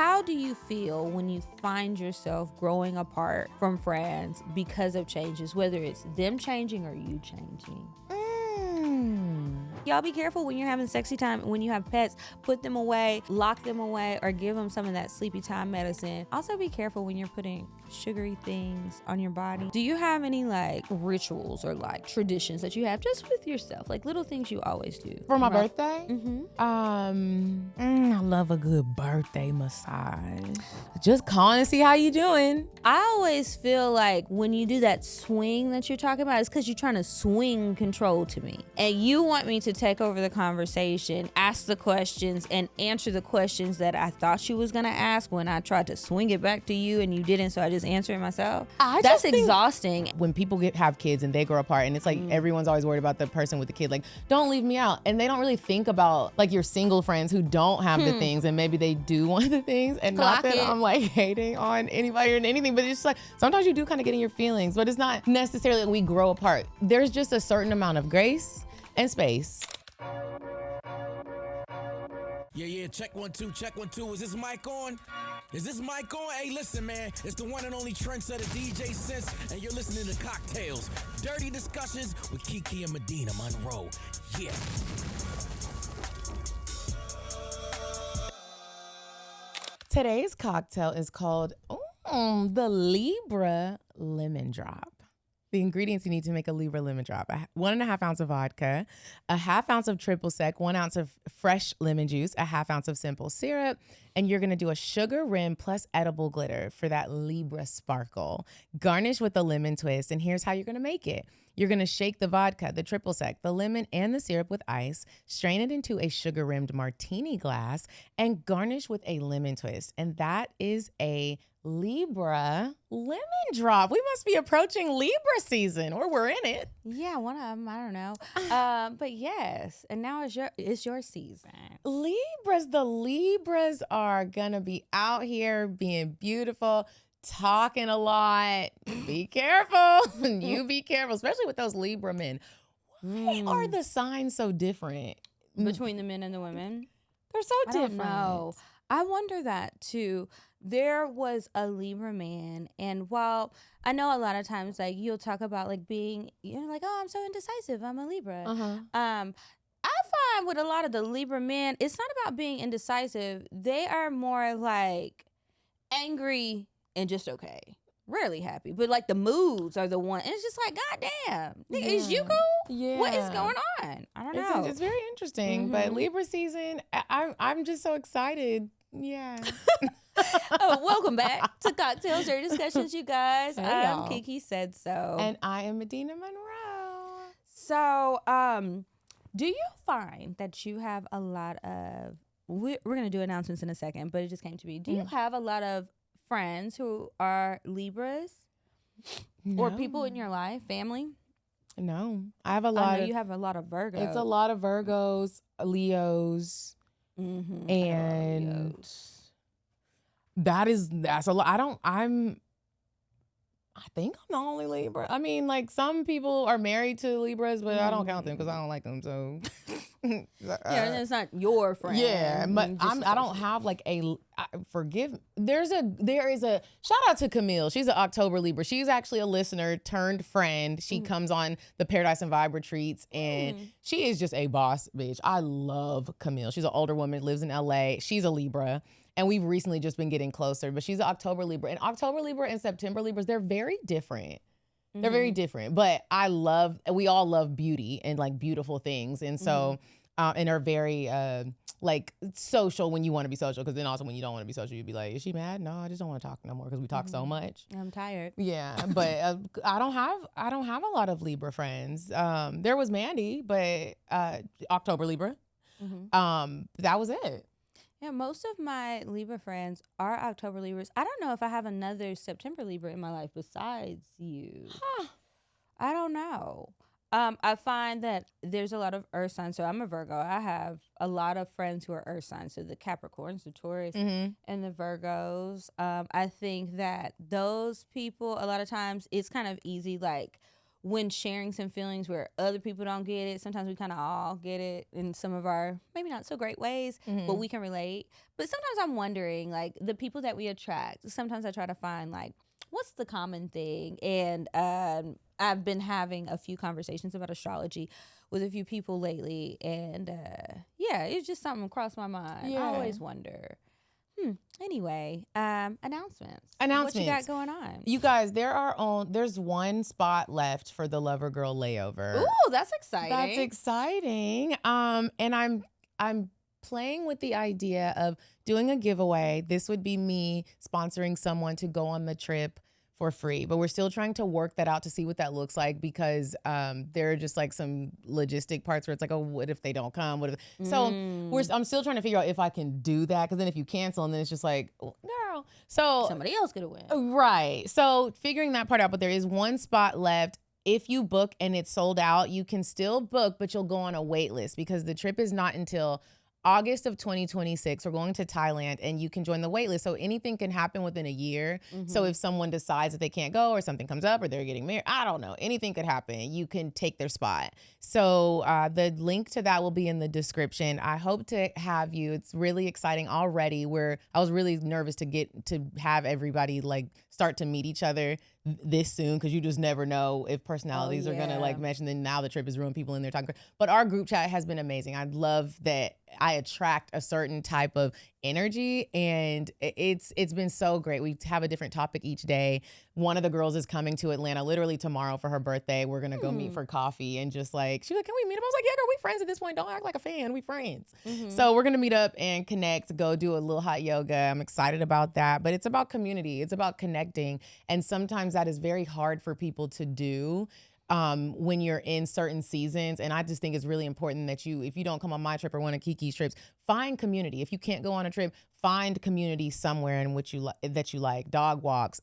How do you feel when you find yourself growing apart from friends because of changes, whether it's them changing or you changing? Y'all be careful when you're having sexy time. When you have pets, put them away, lock them away, or give them some of that sleepy time medicine. Also be careful when you're putting sugary things on your body. Do you have any like rituals or like traditions that you have just with yourself? Like little things you always do. For my birthday? Mm-hmm. I love a good birthday massage. Just call and see how you doing. I always feel like when you do that swing that you're talking about, it's because you're trying to swing control to me. And you want me to take over the conversation, ask the questions, and answer the questions that I thought you was going to ask when I tried to swing it back to you and you didn't, so I just answered it myself. That's exhausting. When people have kids and they grow apart and it's like everyone's always worried about the person with the kid, like, don't leave me out. And they don't really think about like your single friends who don't have the things and maybe they do want the things. And not that I'm like hating on anybody or anything, but it's just like sometimes you do kind of get in your feelings, but it's not necessarily like we grow apart. There's just a certain amount of grace and space. Yeah, check 1 2, check 1 2. Is this mic on? Is this mic on? Hey, listen, man. It's the one and only trendsetter DJ Sense, and you're listening to CockTales. Dirty discussions with Kiki and Medinah Monroe. Yeah. Today's cocktail is called the Libra Lemon Drop. The ingredients you need to make a Libra Lemon Drop: 1.5 ounces of vodka, 1/2 ounce of triple sec, 1 ounce of fresh lemon juice, 1/2 ounce of simple syrup, and you're gonna do a sugar rim plus edible glitter for that Libra sparkle. Garnish with a lemon twist, and here's how you're gonna make it. You're gonna shake the vodka, the triple sec, the lemon, and the syrup with ice, strain it into a sugar-rimmed martini glass, and garnish with a lemon twist. And that is a Libra Lemon Drop. We must be approaching Libra season, or we're in it. Yeah, one of them. I don't know. But yes, and now it's your season. The Libras are gonna be out here being beautiful, talking a lot. Be careful. You be careful, especially with those Libra men. Why are the signs so different Between the men and the women? They're so different. I don't know. I wonder that too. There was a Libra man, and while I know a lot of times like you'll talk about like being, like, oh, I'm so indecisive, I'm a Libra. I find with a lot of the Libra men, it's not about being indecisive. They are more like angry and just okay. Rarely happy, but like the moods are the one. And it's just like, goddamn, is you cool? Yeah. What is going on? I don't know. It's very interesting, but Libra season, I'm just so excited. Yeah. Welcome back to Cocktails Dirty Discussions, you guys. Hey, I'm y'all. Kiki Said So. And I am Medinah Monroe. So, do you find that you have a lot of, we're going to do announcements in a second, but it just came to me. Do you have a lot of friends who are Libras? No. Or people in your life, family? No. I have a lot of, you have a lot of Virgos. it's a lot of Virgos, Leos, and that's a lot. I think I'm the only Libra. I mean, like some people are married to Libras, but I don't count them because I don't like them. So and it's not your friend. Yeah, but I don't have like there is a shout out to Camille. She's an October Libra. She's actually a listener turned friend. She comes on the Paradise and Vibe retreats, and she is just a boss bitch. I love Camille. She's an older woman, lives in LA. She's a Libra. And we've recently just been getting closer, but she's an October Libra. And October Libra and September Libras, they're very different. They're very different. But we all love beauty and like beautiful things. And so, and are very like social when you want to be social. Because then also when you don't want to be social, you'd be like, is she mad? No, I just don't want to talk no more because we talk so much. I'm tired. Yeah, but I don't have a lot of Libra friends. There was Mandy, but October Libra. That was it. Yeah, most of my Libra friends are October Libras. I don't know if I have another September Libra in my life besides you. I don't know. I find that there's a lot of earth signs. So I'm a Virgo. I have a lot of friends who are earth signs. So the Capricorns, the Taurus, and the Virgos. I think that those people, a lot of times, it's kind of easy. Like, when sharing some feelings where other people don't get it. Sometimes we kind of all get it in some of our maybe not so great ways, but we can relate. But sometimes I'm wondering, like, the people that we attract, sometimes I try to find, like, what's the common thing? And I've been having a few conversations about astrology with a few people lately. And yeah, it's just something crossed my mind. Yeah. I always wonder. Anyway, announcements. Announcements. What you got going on? You guys, there's one spot left for the Lover Girl layover. Ooh, that's exciting. That's exciting. And I'm playing with the idea of doing a giveaway. This would be me sponsoring someone to go on the trip for free, but we're still trying to work that out to see what that looks like, because there are just like some logistic parts where it's like, oh, what if they don't come? So I'm still trying to figure out if I can do that, because then if you cancel, and then it's just like, oh, girl, so somebody else could win. Right. So figuring that part out, but there is one spot left. If you book and it's sold out, you can still book, but you'll go on a wait list, because the trip is not until August of 2026. We're going to Thailand, and you can join the wait list. So anything can happen within a year. So if someone decides that they can't go, or something comes up, or they're getting married, I don't know, anything could happen. You can take their spot. So the link to that will be in the description. I hope to have you. It's really exciting already. I was really nervous to have everybody like start to meet each other this soon, because you just never know if personalities are gonna like mesh. And then now the trip is ruined, people in there talking. But our group chat has been amazing. I love that I attract a certain type of energy, and it's been so great. We have a different topic each day. One of the girls is coming to Atlanta literally tomorrow for her birthday. We're gonna go meet for coffee, and just like, she's like, can we meet up? I was like, yeah, girl, we friends at this point. Don't act like a fan. We friends. So we're gonna meet up and connect, go do a little hot yoga. I'm excited about that. But it's about community. It's about connecting. And sometimes that is very hard for people to do when you're in certain seasons. And I just think it's really important that if you don't come on my trip or one of Kiki's trips, find community. If you can't go on a trip, find community somewhere in which that you like. Dog walks,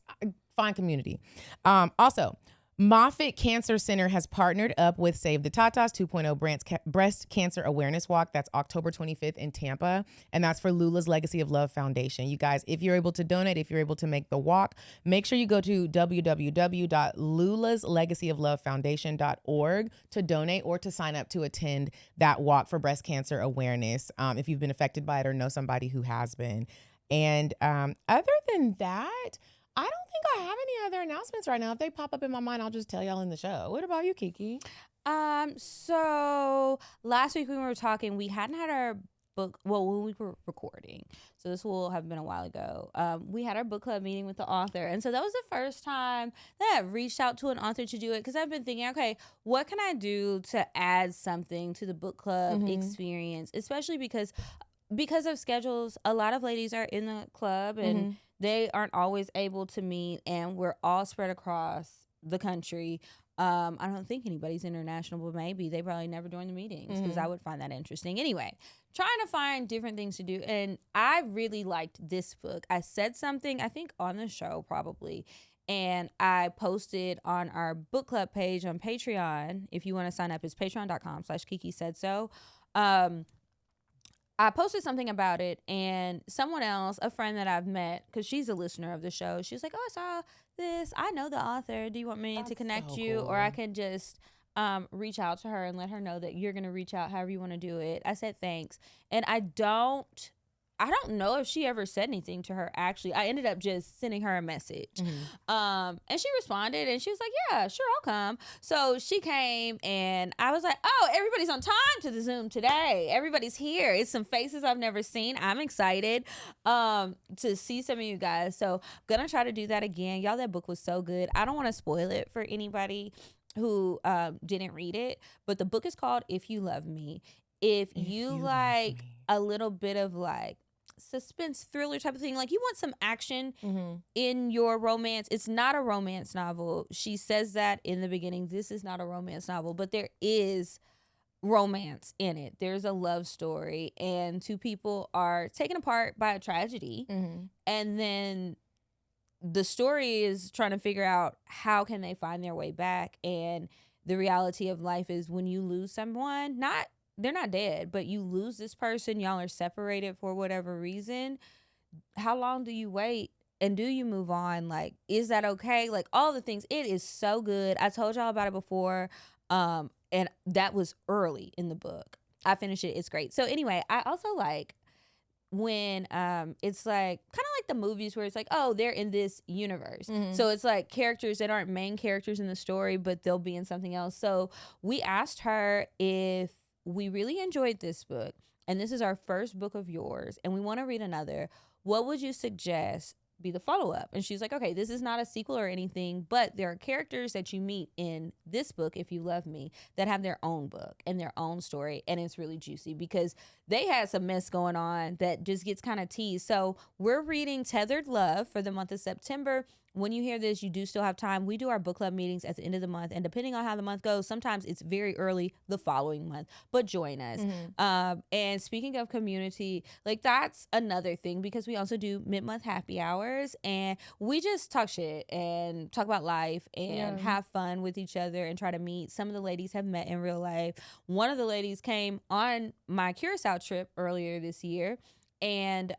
find community. Also, Moffitt Cancer Center has partnered up with Save the Tatas 2.0 Breast Cancer Awareness Walk. That's October 25th in Tampa. And that's for Lula's Legacy of Love Foundation. You guys, if you're able to donate, if you're able to make the walk, make sure you go to www.lulaslegacyoflovefoundation.org to donate, or to sign up to attend that walk for breast cancer awareness if you've been affected by it or know somebody who has been. And other than that, I don't think I have any other announcements right now. If they pop up in my mind, I'll just tell y'all in the show. What about you, Kiki? So last week when we were talking, we hadn't had our book, well, when we were recording, so this will have been a while ago, we had our book club meeting with the author. And so that was the first time that I reached out to an author to do it, because I've been thinking, okay, what can I do to add something to the book club experience, especially because of schedules. A lot of ladies are in the club, and they aren't always able to meet, and we're all spread across the country. I don't think anybody's international, but maybe they probably never join the meetings, because I would find that interesting. Anyway, trying to find different things to do. And I really liked this book. I said something, I think on the show probably, and I posted on our book club page on Patreon. If you want to sign up, it's patreon.com/Kiki said so. I posted something about it, and someone else, a friend that I've met, because she's a listener of the show, she was like, oh, I saw this. I know the author. Do you want me to connect you? Or I can just reach out to her and let her know that you're going to reach out however you want to do it. I said thanks. And I don't know if she ever said anything to her, actually. I ended up just sending her a message. And she responded, and she was like, yeah, sure, I'll come. So she came, and I was like, oh, everybody's on time to the Zoom today. Everybody's here. It's some faces I've never seen. I'm excited to see some of you guys. So I'm going to try to do that again. Y'all, that book was so good. I don't want to spoil it for anybody who didn't read it, but the book is called If You Love Me. If you like a little bit of like suspense thriller type of thing, like you want some action in your romance, it's not a romance novel. She says that in the beginning. This is not a romance novel, but there is romance in it. There's a love story, and two people are taken apart by a tragedy, and then the story is trying to figure out how can they find their way back. And the reality of life is, when you lose someone, they're not dead, but you lose this person, y'all are separated for whatever reason, how long do you wait and do you move on? Like, is that okay? Like, all the things. It is so good. I told y'all about it before, and that was early in the book. I finished it. It's great. So anyway, I also like when it's like kind of like the movies where it's like, oh, they're in this universe. So it's like characters that aren't main characters in the story, but they'll be in something else. So we asked her if we really enjoyed this book, and this is our first book of yours, and we want to read another. What would you suggest be the follow-up? And she's like, okay, this is not a sequel or anything, but there are characters that you meet in this book, If You Love Me, that have their own book and their own story, and it's really juicy because they had some mess going on that just gets kind of teased. So we're reading Tethered Love for the month of September. When you hear this, you do still have time. We do our book club meetings at the end of the month, and depending on how the month goes, sometimes it's very early the following month, but join us. And speaking of community, like that's another thing, because we also do mid-month happy hours, and we just talk shit and talk about life and have fun with each other and try to meet. Some of the ladies have met in real life. One of the ladies came on my Curacao trip earlier this year. And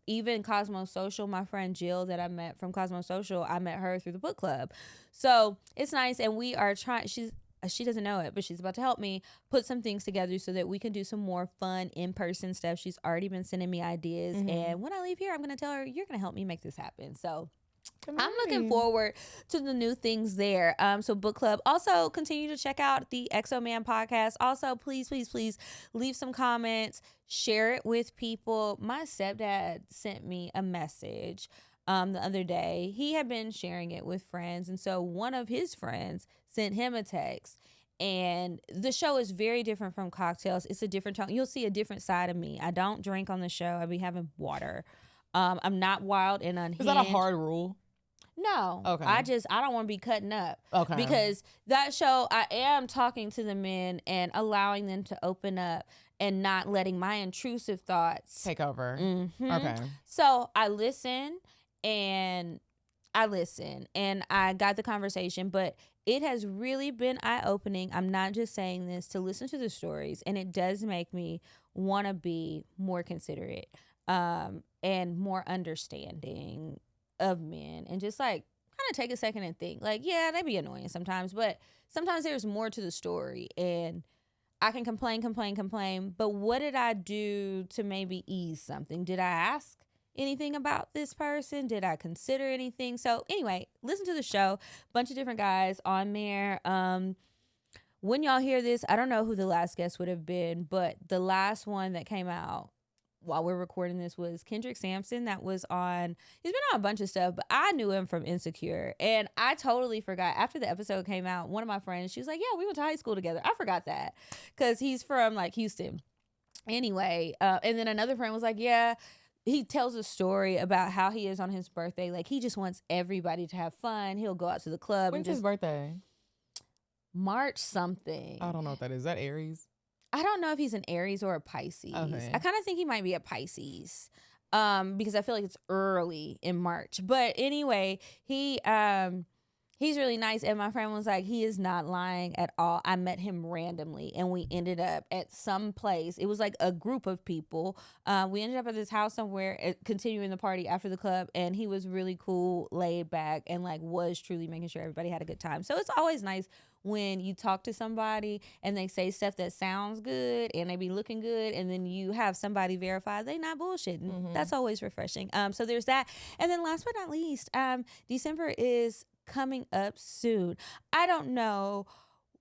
even Cosmo Social, my friend Jill that I met from Cosmo Social, I met her through the book club. So it's nice, and we are trying. She doesn't know it, but she's about to help me put some things together so that we can do some more fun in-person stuff. She's already been sending me ideas, and when I leave here, I'm going to tell her, you're going to help me make this happen. So I'm looking forward to the new things there. So book club. Also, continue to check out the Exo Man podcast. Also, please, please, please leave some comments. Share it with people. My stepdad sent me a message the other day. He had been sharing it with friends. And so one of his friends sent him a text. And the show is very different from CockTales. It's a different tone. You'll see a different side of me. I don't drink on the show. I be having water. I'm not wild and unhinged. Is that a hard rule? No. Okay. I don't want to be cutting up. Okay. Because that show, I am talking to the men and allowing them to open up and not letting my intrusive thoughts take over. Okay. So I listen and I got the conversation, but it has really been eye-opening. I'm not just saying this to listen to the stories, and it does make me want to be more considerate and more understanding of men, and just like kind of take a second and think, like, yeah, they be annoying sometimes, but sometimes there's more to the story, and I can complain, but what did I do to maybe ease something? Did I ask anything about this person? Did I consider anything? So anyway, listen to the show. Bunch of different guys on there. When y'all hear this, I don't know who the last guest would have been, but the last one that came out while we're recording this was Kendrick Sampson. That was on, he's been on a bunch of stuff, but I knew him from Insecure, and I totally forgot. After the episode came out, one of my friends, she was like, yeah, we went to high school together. I forgot that because he's from like Houston. Anyway, and then another friend was like, yeah, he tells a story about how he is on his birthday. Like, he just wants everybody to have fun. He'll go out to the club. When's his birthday? March something. I don't know what that is. Is that Aries? I don't know if he's an Aries or a Pisces. Okay. I kind of think he might be a Pisces because I feel like it's early in March. But anyway, he's really nice. And my friend was like, he is not lying at all. I met him randomly, and we ended up at some place. It was like a group of people. We ended up at this house somewhere, continuing the party after the club. And he was really cool, laid back, and like was truly making sure everybody had a good time. So it's always nice when you talk to somebody and they say stuff that sounds good and they be looking good, and then you have somebody verify they not bullshitting. That's always refreshing. So there's that. And then last but not least, December is coming up soon. I don't know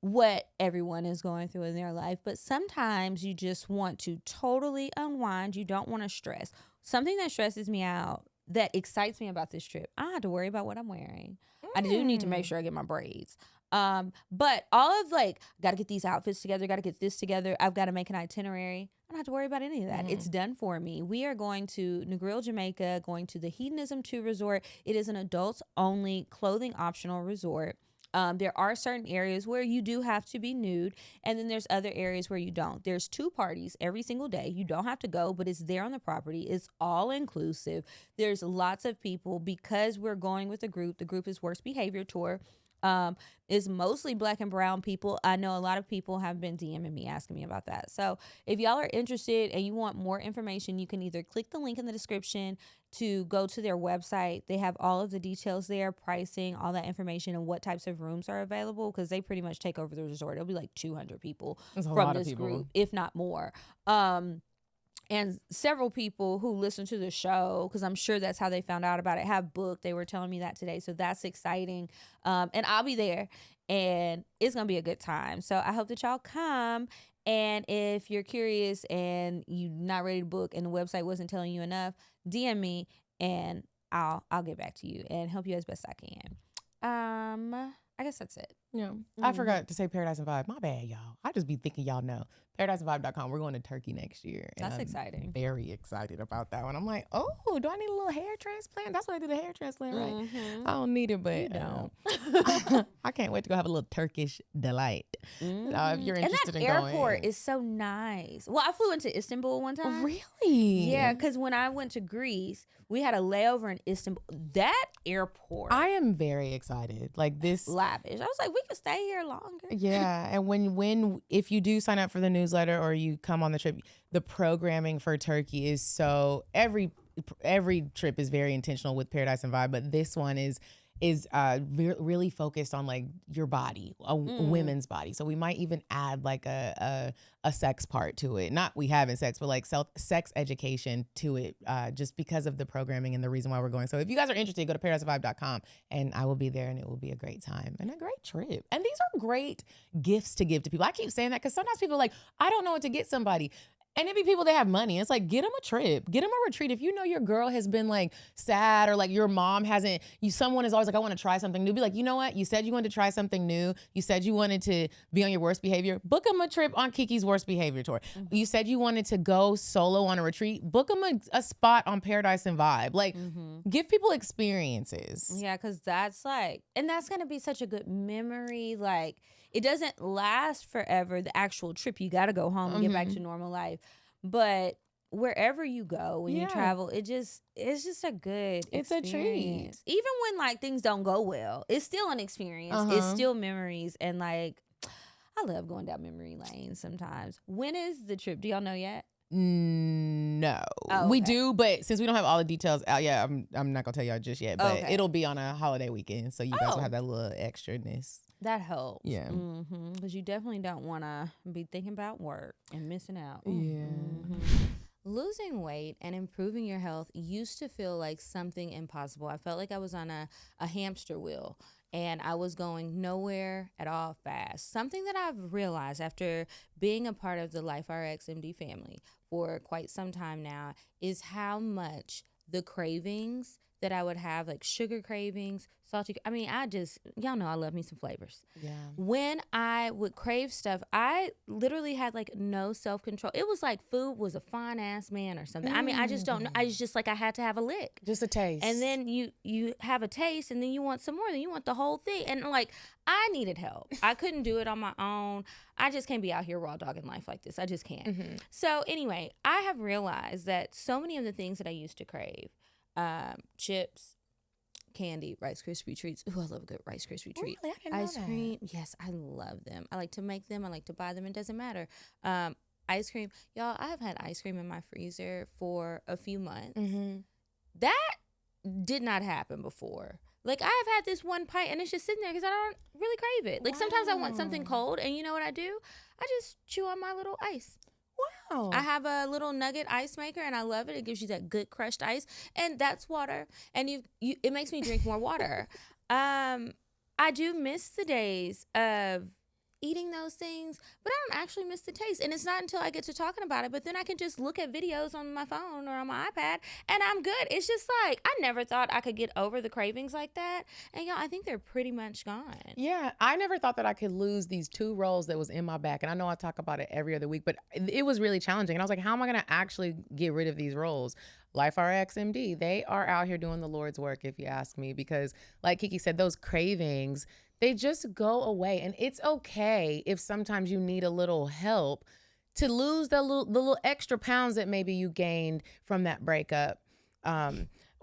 what everyone is going through in their life, but sometimes you just want to totally unwind. You don't want to stress. Something that stresses me out, that excites me about this trip, I don't have to worry about what I'm wearing. I do need to make sure I get my braids. But all of like, got to get these outfits together, got to get this together, I've got to make an itinerary. I don't have to worry about any of that. It's done for me. We are going to Negril, Jamaica, going to the Hedonism 2 resort. It is an adults only, clothing optional resort. There are certain areas where you do have to be nude, and then there's other areas where you don't. There's 2 parties every single day. You don't have to go, but it's there on the property. It's all inclusive. There's lots of people because we're going with a group. The group is Worst Behavior Tour. It's mostly Black and brown people. I know a lot of people have been DMing me asking me about that. So if y'all are interested and you want more information, you can either click the link in the description to go to their website. They have all of the details there, pricing, all that information, and what types of rooms are available, because they pretty much take over the resort. It'll be like 200 people from this group, if not more. And several people who listen to the show, because I'm sure that's how they found out about it, have booked. They were telling me that today. So that's exciting. And I'll be there, and it's going to be a good time. So I hope that y'all come. And if you're curious and you're not ready to book and the website wasn't telling you enough, DM me and I'll get back to you and help you as best I can. I guess that's it. Yeah. I forgot to say Paradise and Vibe. My bad, y'all. I just be thinking y'all know. ParadiseandVibe.com. We're going to Turkey next year. That's exciting. Very excited about that one. I'm like, oh, do I need a little hair transplant? That's why I did a hair transplant, right? Mm-hmm. I don't need it, but You don't. I can't wait to go have a little Turkish delight. If you're interested in going. And that airport is so nice. Well, I flew into Istanbul one time. Really? Yeah, because when I went to Greece, we had a layover in Istanbul. That airport. I am very excited. Like this. Lavish. I was like, we could stay here longer. Yeah. And if you do sign up for the newsletter or you come on the trip, the programming for Turkey is so every trip is very intentional with Paradise and Vibe, but this one is really focused on like your body, a women's body. So we might even add like a sex part to it. Not we having sex, but like sex education to it, just because of the programming and the reason why we're going. So if you guys are interested, go to ParadiseandVibe.com and I will be there, and it will be a great time and a great trip. And these are great gifts to give to people. I keep saying that because sometimes people are like, I don't know what to get somebody. And it be people that have money. It's like, get them a trip, get them a retreat. If you know your girl has been like sad, or like your mom hasn't, someone is always like, I want to try something new. Be like, you know what? You said you wanted to try something new. You said you wanted to be on your worst behavior. Book them a trip on Kiki's worst behavior tour. Mm-hmm. You said you wanted to go solo on a retreat. Book them a spot on Paradise and Vibe. Like, give people experiences. Yeah, because that's like, and that's going to be such a good memory. Like, it doesn't last forever, the actual trip. You got to go home and get back to normal life. But wherever you go, when you travel, it's just a good experience. A treat. Even when like things don't go well, it's still an experience. It's still memories. And like, I love going down memory lane sometimes. When is the trip? Do y'all know yet? No. Oh, okay. We do, but since we don't have all the details out yet, I'm not gonna tell y'all just yet. But it'll be on a holiday weekend, so you guys will have that little extraness. That helps. Yeah. Because you definitely don't want to be thinking about work and missing out. Yeah. Losing weight and improving your health used to feel like something impossible. I felt like I was on a hamster wheel and I was going nowhere at all fast. Something that I've realized after being a part of the LifeRX MD family for quite some time now is how much the cravings that I would have, like sugar cravings, salty. I mean, y'all know I love me some flavors. Yeah. When I would crave stuff, I literally had like no self-control. It was like food was a fine ass man or something. I mean, I just don't know. I was just like, I had to have a lick. Just a taste. And then you have a taste and then you want some more. Then you want the whole thing. And like, I needed help. I couldn't do it on my own. I just can't be out here raw dogging life like this. I just can't. So anyway, I have realized that so many of the things that I used to crave, chips, candy, Rice Krispie treats. Ooh, I love a good Rice Krispie treat. Really? I didn't know Ice cream. Yes, I love them. I like to make them. I like to buy them. It doesn't matter. Ice cream. Y'all, I have had ice cream in my freezer for a few months. That did not happen before. Like, I have had this one pint and it's just sitting there because I don't really crave it. Like, sometimes I want something cold and you know what I do? I just chew on my little ice. Wow. I have a little nugget ice maker and I love it. It gives you that good crushed ice, and that's water. And it makes me drink more water. I do miss the days of eating those things, but I don't actually miss the taste. And it's not until I get to talking about it, but then I can just look at videos on my phone or on my iPad and I'm good. It's just like, I never thought I could get over the cravings like that. And y'all, I think they're pretty much gone. Yeah, I never thought that I could lose these 2 rolls that was in my back. And I know I talk about it every other week, but it was really challenging. And I was like, how am I going to actually get rid of these rolls? LifeRX MD, they are out here doing the Lord's work, if you ask me, because like Kiki said, those cravings, they just go away. And it's okay if sometimes you need a little help to lose the little extra pounds that maybe you gained from that breakup.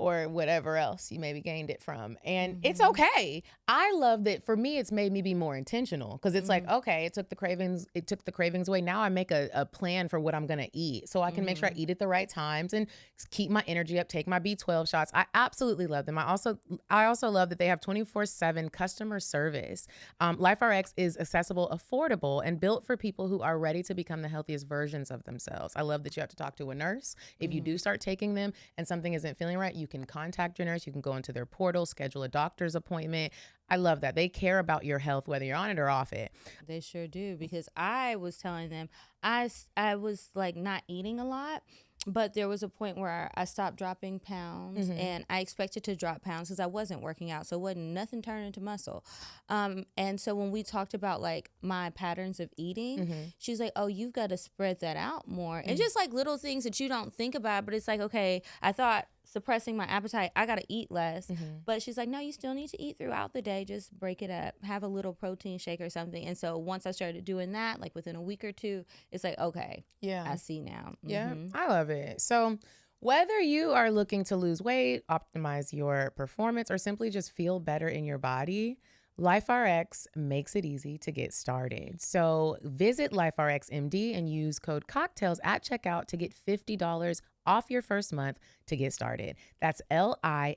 or whatever else you maybe gained it from. And it's okay. I love that. For me, it's made me be more intentional, because it's like, okay, it took the cravings away. Now I make a plan for what I'm going to eat, so I can make sure I eat at the right times and keep my energy up, take my B12 shots. I absolutely love them. I also love that they have 24/7 customer service. LifeRX is accessible, affordable, and built for people who are ready to become the healthiest versions of themselves. I love that you have to talk to a nurse. If you do start taking them and something isn't feeling right, you can contact your nurse. You can go into their portal, schedule a doctor's appointment. I love that. They care about your health, whether you're on it or off it. They sure do, because I was telling them I was like not eating a lot, but there was a point where I stopped dropping pounds, and I expected to drop pounds because I wasn't working out. So it wasn't nothing turned into muscle. And so when we talked about like my patterns of eating, she's like, oh, you've got to spread that out more. And just like little things that you don't think about, but it's like, okay, I thought suppressing my appetite, I got to eat less. But she's like, no, you still need to eat throughout the day. Just break it up. Have a little protein shake or something. And so once I started doing that, like within a week or two, it's like, okay, I see now. Yeah, I love it. So whether you are looking to lose weight, optimize your performance, or simply just feel better in your body, LifeRX makes it easy to get started. So visit LifeRX MD and use code CockTales at checkout to get $50 off your first month to get started. That's LifeRX.MD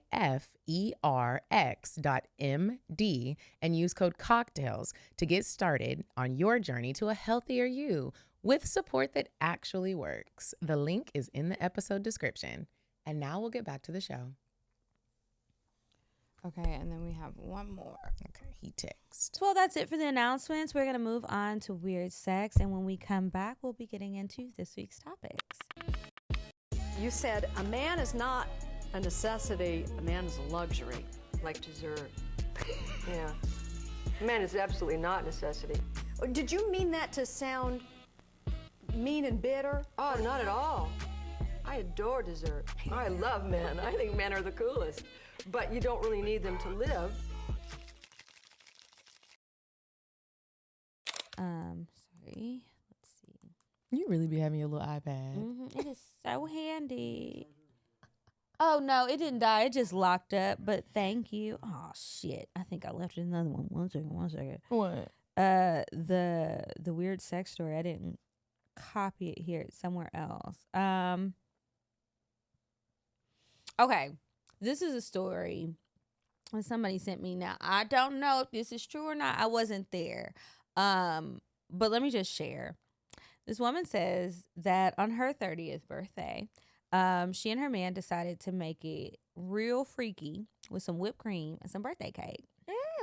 and use code CockTales to get started on your journey to a healthier you with support that actually works. The link is in the episode description. And now we'll get back to the show. Okay, and then we have one more. Okay, he texts. Well, that's it for the announcements. We're going to move on to weird sex. And when we come back, we'll be getting into this week's topics. You said a man is not a necessity, a man is a luxury. Like dessert. Yeah. A man is absolutely not a necessity. Did you mean that to sound mean and bitter? Oh, not at all. I adore dessert. I love men. I think men are the coolest. But you don't really need them to live. Sorry. Let's see. You really be having your little iPad. It is so handy. Oh, no, it didn't die. It just locked up, but thank you. Oh, shit. I think I left another one. One second. What? The weird sex story. I didn't copy it here. It's somewhere else. Okay. This is a story that somebody sent me. Now, I don't know if this is true or not. I wasn't there. But let me just share. This woman says that on her 30th birthday, she and her man decided to make it real freaky with some whipped cream and some birthday cake.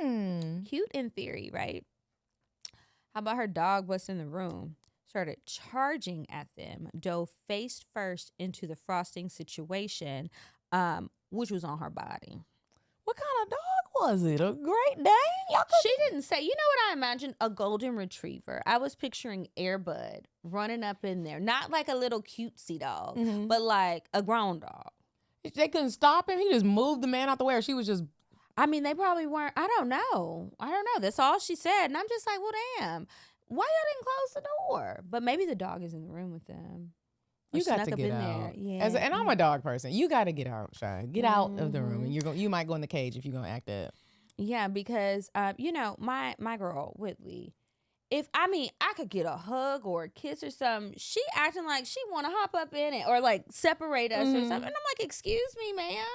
Cute in theory, right? How about her dog busted in the room, started charging at them, dove face first into the frosting situation, which was on her body. What kind of dog was it? A Great Dane? She didn't say. You know what I imagined? A golden retriever. I was picturing Air Bud running up in there. Not like a little cutesy dog, but like a grown dog. They couldn't stop him? He just moved the man out the way, or she was just... I mean, they probably weren't. I don't know. That's all she said. And I'm just like, well, damn. Why y'all didn't close the door? But maybe the dog is in the room with them. You got to get out. Yeah. And I'm a dog person. You got to get out, Shy. Get out of the room. And you might go in the cage if you're going to act up. Yeah, because, my girl, Whitley, I could get a hug or a kiss or something. She acting like she want to hop up in it or like separate us or something. And I'm like, excuse me, ma'am.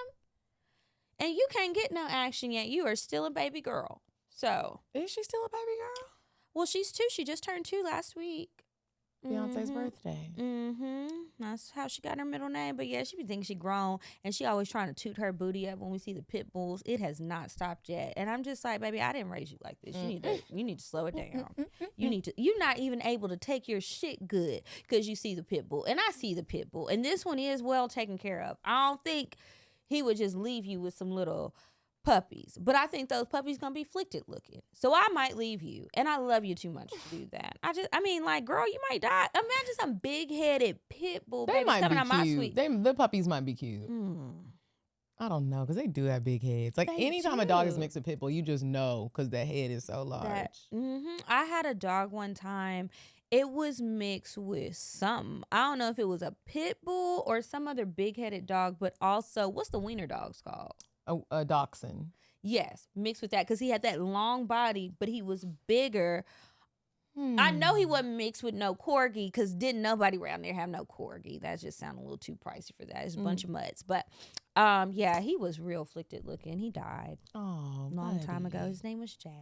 And you can't get no action yet. You are still a baby girl. So. Is she still a baby girl? Well, she's 2. She just turned 2 last week. Beyonce's birthday. That's how she got her middle name. But yeah, she be thinking she grown, and she always trying to toot her booty up when we see the pit bulls. It has not stopped yet, and I'm just like, baby, I didn't raise you like this. You need to slow it down. You're not even able to take your shit good because you see the pit bull, and I see the pit bull, and this one is well taken care of. I don't think he would just leave you with some little puppies, but I think those puppies gonna be afflicted looking, so I might leave you, and I love you too much to do that. Girl, you might die. Imagine some big-headed pit bull babies coming out my suite. The puppies might be cute. I don't know, because they do have big heads. Like, anytime a dog is mixed with pit bull, you just know because the head is so large. I had a dog one time, it was mixed with something. I don't know if it was a pit bull or some other big-headed dog, but also, what's the wiener dogs called? A dachshund. Yes, mixed with that, because he had that long body, but he was bigger. I know he wasn't mixed with no corgi, because didn't nobody around there have no corgi. That just sounded a little too pricey for that. It's a bunch of mutts. But yeah, he was real afflicted looking. He died a long time ago. His name was Jazz.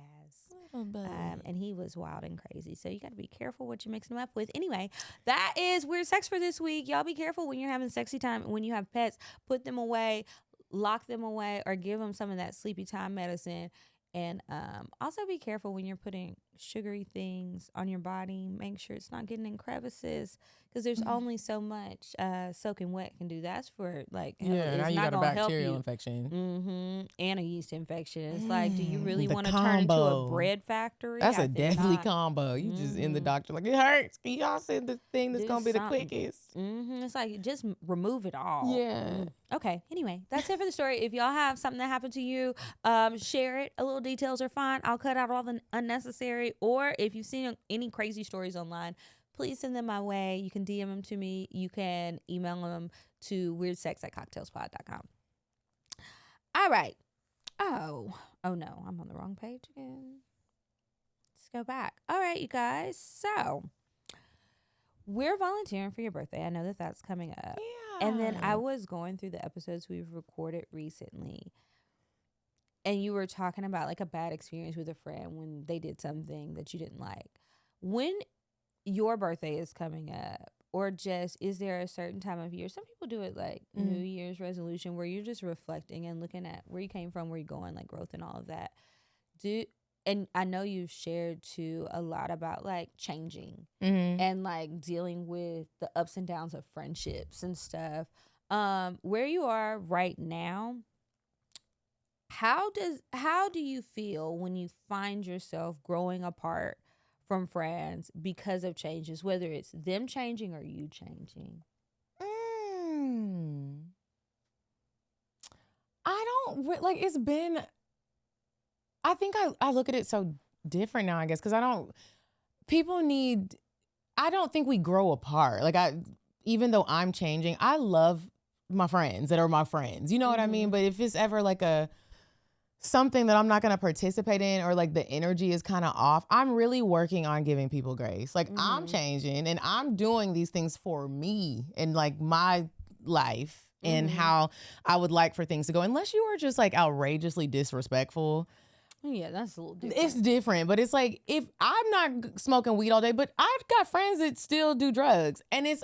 And he was wild and crazy. So you got to be careful what you're mixing him up with. Anyway, that is Weird Sex for this week. Y'all be careful when you're having sexy time. When you have pets, put them away, lock them away, or give them some of that sleepy time medicine. And also be careful when you're putting sugary things on your body. Make sure it's not getting in crevices, because there's only so much soaking wet can do. That's for like, now you got a bacterial infection. And a yeast infection. It's like, do you really want to turn into a bread factory? That's a deadly combo. You just in the doctor like, it hurts. Can y'all send the thing that's going to be the quickest? It's like, just remove it all. Yeah. Okay. Anyway, that's it for the story. If y'all have something that happened to you, share it. A little details are fine. I'll cut out all the unnecessary. Or if you've seen any crazy stories online, please send them my way. You can DM them to me. You can email them to weirdsex@cocktailspod.com. All right. Oh no, I'm on the wrong page again. Let's go back. All right, you guys. So we're volunteering for your birthday. I know that that's coming up. Yeah. And then I was going through the episodes we've recorded recently, and you were talking about like a bad experience with a friend when they did something that you didn't like. When your birthday is coming up, or just, is there a certain time of year? Some people do it like New Year's resolution, where you're just reflecting and looking at where you came from, where you're going, like growth and all of that. And I know you've shared too a lot about like changing and like dealing with the ups and downs of friendships and stuff. Where you are right now, how do you feel when you find yourself growing apart from friends because of changes, whether it's them changing or you changing? I don't like, it's been, I think I look at it so different now, I guess, because I don't think we grow apart. Like, even though I'm changing, I love my friends that are my friends. You know what I mean? But if it's ever like something that I'm not going to participate in, or like the energy is kind of off, I'm really working on giving people grace. Like, I'm changing and I'm doing these things for me and like my life and how I would like for things to go. Unless you are just like outrageously disrespectful. Yeah, that's a little different. It's different, but it's like, if I'm not smoking weed all day, but I've got friends that still do drugs, and it's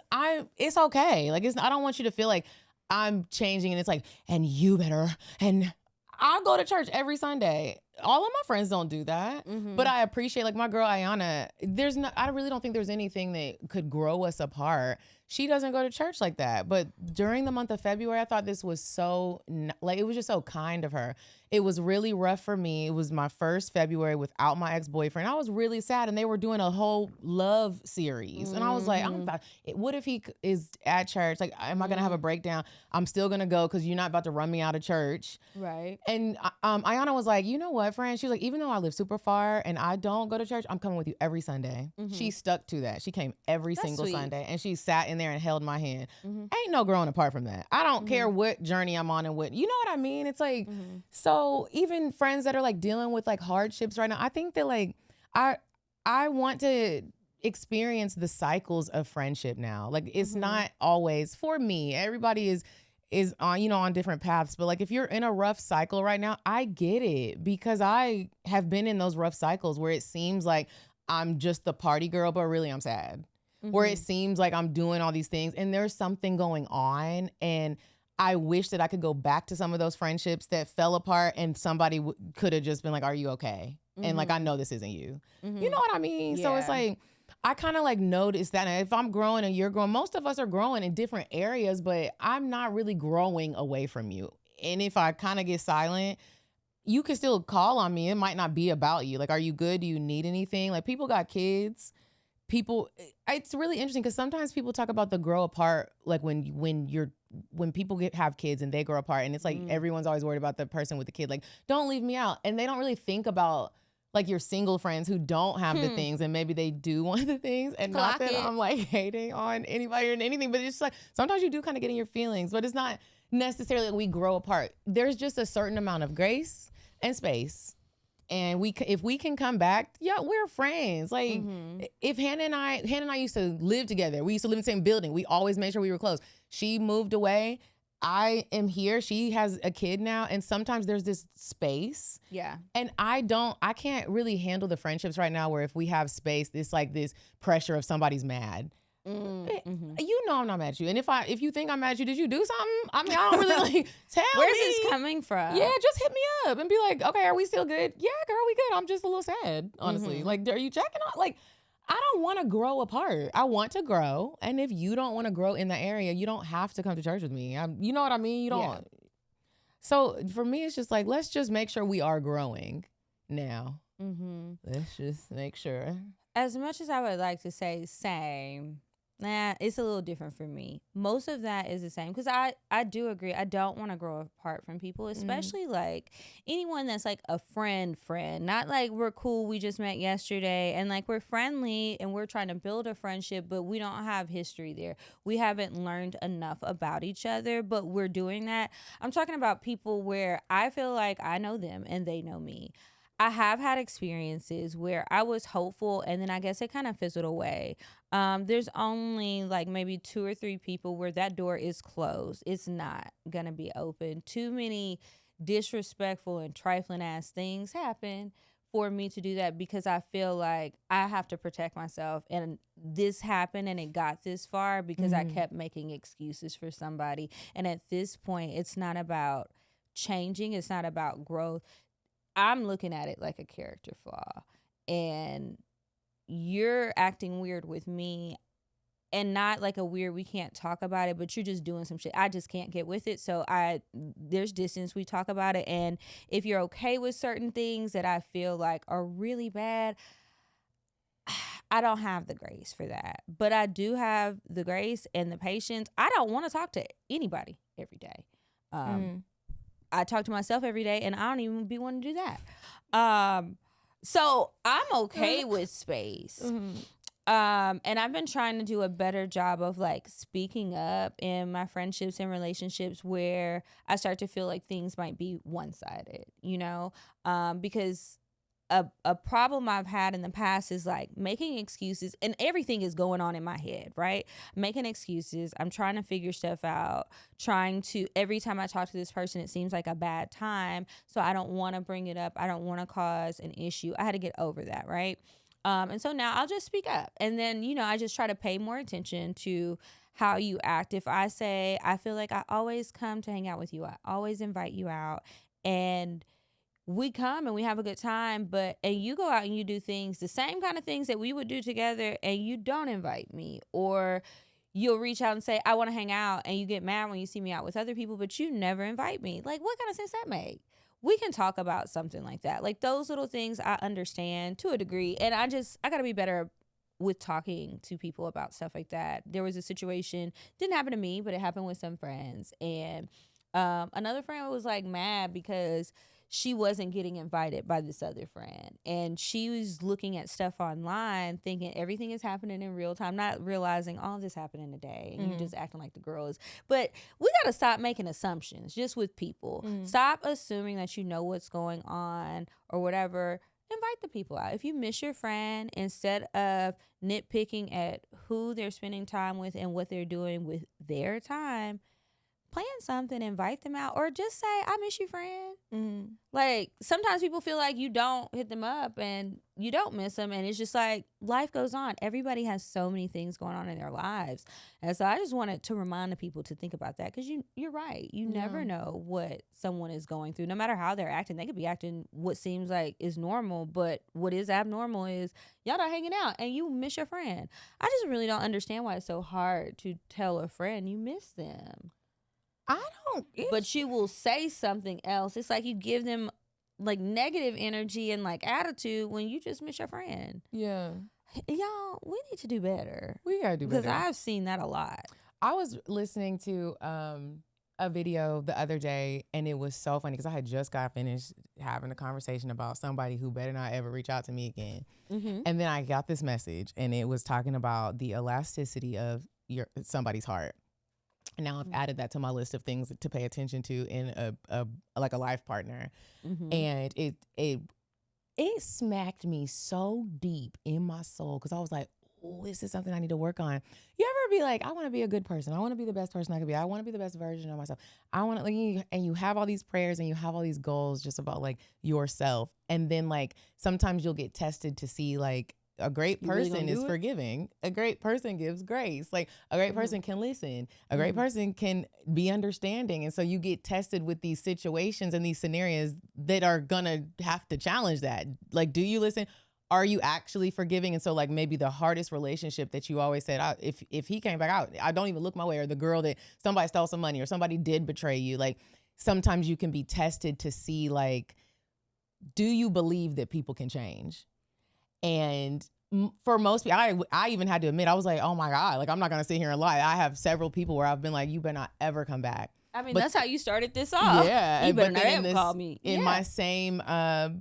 okay. Like, I don't want you to feel like I'm changing and it's like, and you better, and I go to church every Sunday. All of my friends don't do that, but I appreciate, like, my girl Ayana, I really don't think there's anything that could grow us apart. She doesn't go to church like that. But during the month of February, I thought this was so, like, it was just so kind of her. It was really rough for me. It was my first February without my ex-boyfriend. I was really sad, and they were doing a whole love series. And I was like, what if he is at church? Like, am I going to have a breakdown? I'm still going to go because you're not about to run me out of church. Right. And Ayana was like, you know what, friend? She was like, even though I live super far and I don't go to church, I'm coming with you every Sunday. She stuck to that. She came every single Sunday, and she sat in there and held my hand. Ain't no growing apart from that. I don't care what journey I'm on and what, you know what I mean? It's like, so even friends that are like dealing with like hardships right now, I think that like, I want to experience the cycles of friendship now. Like, it's not always for me. Everybody is on, you know, on different paths. But like, if you're in a rough cycle right now, I get it, because I have been in those rough cycles where it seems like I'm just the party girl, but really I'm sad. Where it seems like I'm doing all these things and there's something going on. And I wish that I could go back to some of those friendships that fell apart, and somebody could have just been like, are you okay? And like, I know this isn't you. You know what I mean? Yeah. So it's like, I kind of like noticed that. And if I'm growing and you're growing, most of us are growing in different areas, but I'm not really growing away from you. And if I kind of get silent, you can still call on me. It might not be about you. Like, are you good? Do you need anything? Like, people got kids. It's really interesting because sometimes people talk about the grow apart, like when people have kids and they grow apart, and it's like everyone's always worried about the person with the kid, like, don't leave me out. And they don't really think about like your single friends who don't have the things and maybe they do want the things, and not that I'm like hating on anybody or anything, but it's just like sometimes you do kind of get in your feelings, but it's not necessarily like we grow apart. There's just a certain amount of grace and space. And if we can come back, yeah, we're friends. Like if Hannah and I used to live together. We used to live in the same building. We always made sure we were close. She moved away. I am here. She has a kid now. And sometimes there's this space. Yeah. And I can't really handle the friendships right now where if we have space, it's like this pressure of somebody's mad. You know I'm not mad at you. And if you think I'm mad at you, did you do something? I mean, I don't really like tell Where's me. this coming from? Yeah, just hit me up and be like, okay, are we still good? Yeah, girl, we good. I'm just a little sad, honestly. Like, are you checking on? Like, I don't want to grow apart. I want to grow. And if you don't want to grow in the area, you don't have to come to church with me. You know what I mean? You don't. Yeah. So for me, it's just like, let's just make sure we are growing now. Let's just make sure. As much as I would like to say same, it's a little different for me. Most of that is the same because I do agree. I don't want to grow apart from people, especially like anyone that's like a friend, not like we're cool. We just met yesterday and like we're friendly and we're trying to build a friendship, but we don't have history there. We haven't learned enough about each other, but we're doing that. I'm talking about people where I feel like I know them and they know me. I have had experiences where I was hopeful and then I guess it kind of fizzled away. There's only like maybe 2 or 3 people where that door is closed. It's not going to be open. Too many disrespectful and trifling ass things happen for me to do that because I feel like I have to protect myself. And this happened and it got this far because I kept making excuses for somebody. And at this point, it's not about changing. It's not about growth. I'm looking at it like a character flaw, and you're acting weird with me, and not like a weird, we can't talk about it, but you're just doing some shit. I just can't get with it. So there's distance. We talk about it. And if you're okay with certain things that I feel like are really bad, I don't have the grace for that, but I do have the grace and the patience. I don't want to talk to anybody every day. I talk to myself every day and I don't even be wanting to do that. So I'm okay with space. And I've been trying to do a better job of like speaking up in my friendships and relationships where I start to feel like things might be one-sided, you know, because a problem I've had in the past is like making excuses, and everything is going on in my head, right? Making excuses. I'm trying to figure stuff out, every time I talk to this person, it seems like a bad time. So I don't want to bring it up. I don't want to cause an issue. I had to get over that, right? And so now I'll just speak up. And then, you know, I just try to pay more attention to how you act. If I say, I feel like I always come to hang out with you, I always invite you out, and we come and we have a good time, and you go out and you do things, the same kind of things that we would do together, and you don't invite me, or you'll reach out and say, I want to hang out, and you get mad when you see me out with other people, but you never invite me. Like, what kind of sense that make? We can talk about something like that. Like those little things I understand to a degree, and I got to be better with talking to people about stuff like that. There was a situation, didn't happen to me, but it happened with some friends, and another friend was like mad because she wasn't getting invited by this other friend. And she was looking at stuff online thinking everything is happening in real time, not realizing all this happened in a day. And you just acting like the girl is. But we got to stop making assumptions just with people. Stop assuming that you know what's going on or whatever. Invite the people out. If you miss your friend, instead of nitpicking at who they're spending time with and what they're doing with their time, plan something, invite them out, or just say, I miss you, friend. Like, sometimes people feel like you don't hit them up and you don't miss them, and it's just like, life goes on. Everybody has so many things going on in their lives. And so I just wanted to remind the people to think about that, because you're right. You never know what someone is going through. No matter how they're acting, they could be acting what seems like is normal, but what is abnormal is y'all not hanging out and you miss your friend. I just really don't understand why it's so hard to tell a friend you miss them. I don't. But you will say something else. It's like you give them like negative energy and like attitude when you just miss your friend. Yeah. Y'all, we need to do better. We gotta do better. Because I've seen that a lot. I was listening to a video the other day, and it was so funny because I had just got finished having a conversation about somebody who better not ever reach out to me again. Mm-hmm. And then I got this message, and it was talking about the elasticity of somebody's heart. And now I've added that to my list of things to pay attention to in a life partner. Mm-hmm. And it smacked me so deep in my soul because I was like, oh, this is something I need to work on. You ever be like, I want to be a good person. I want to be the best person I can be. I want to be the best version of myself. I want to, and you have all these prayers and you have all these goals just about like yourself. And then like sometimes you'll get tested to see like a great person is forgiving. A great person gives grace. Like a great person can listen. A great person can be understanding. And so you get tested with these situations and these scenarios that are going to have to challenge that. Like, do you listen? Are you actually forgiving? And so like maybe the hardest relationship that you always said, if he came back out, I don't even look my way, or the girl that somebody stole some money or somebody did betray you. Like sometimes you can be tested to see like, do you believe that people can change? And for most people, I even had to admit, I was like, oh my God, like I'm not going to sit here and lie. I have several people where I've been like, you better not ever come back. I mean, that's how you started this off. Yeah. You better not ever call me. In my same, the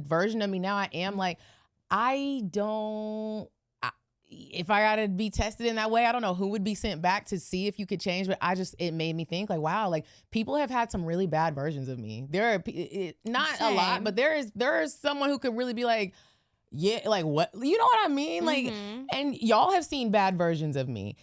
version of me now, I am like, if I gotta be tested in that way, I don't know who would be sent back to see if you could change, but it made me think like, wow, like people have had some really bad versions of me. There are not a lot, but there is someone who could really be like, yeah, like what, you know what I mean? Like, and y'all have seen bad versions of me.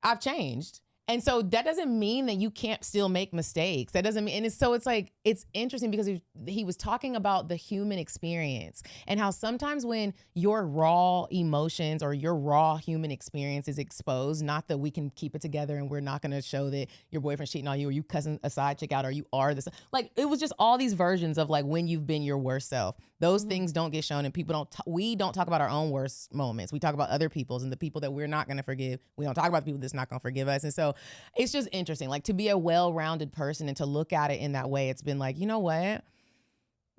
I've changed. And so that doesn't mean that you can't still make mistakes. That doesn't mean, it's like, it's interesting because he was talking about the human experience and how sometimes when your raw emotions or your raw human experience is exposed, not that we can keep it together and we're not going to show that your boyfriend's cheating on you or you cussing a side chick out or you are this, like, it was just all these versions of like when you've been your worst self. Those things don't get shown and people we don't talk about our own worst moments. We talk about other people's and the people that we're not going to forgive. We don't talk about the people that's not going to forgive us. And so it's just interesting, like to be a well-rounded person and to look at it in that way. It's been like, you know what?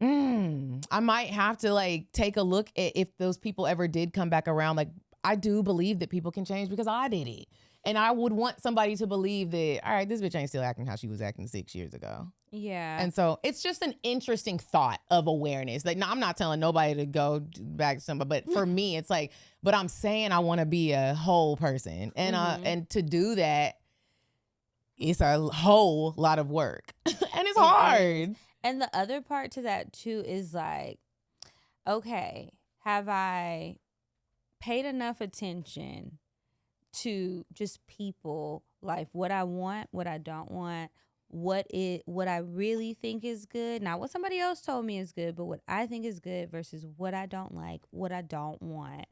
I might have to like take a look at if those people ever did come back around. Like I do believe that people can change because I did it. And I would want somebody to believe that, all right, this bitch ain't still acting how she was acting 6 years ago. Yeah. And so it's just an interesting thought of awareness. Like, no, I'm not telling nobody to go back to somebody, but for me, it's like, but I'm saying I want to be a whole person. And and to do that, it's a whole lot of work. And it's hard. And the other part to that too is like, okay, have I paid enough attention to just people, like what I want, what I don't want, what I really think is good, not what somebody else told me is good, but what I think is good versus what I don't like, what I don't want.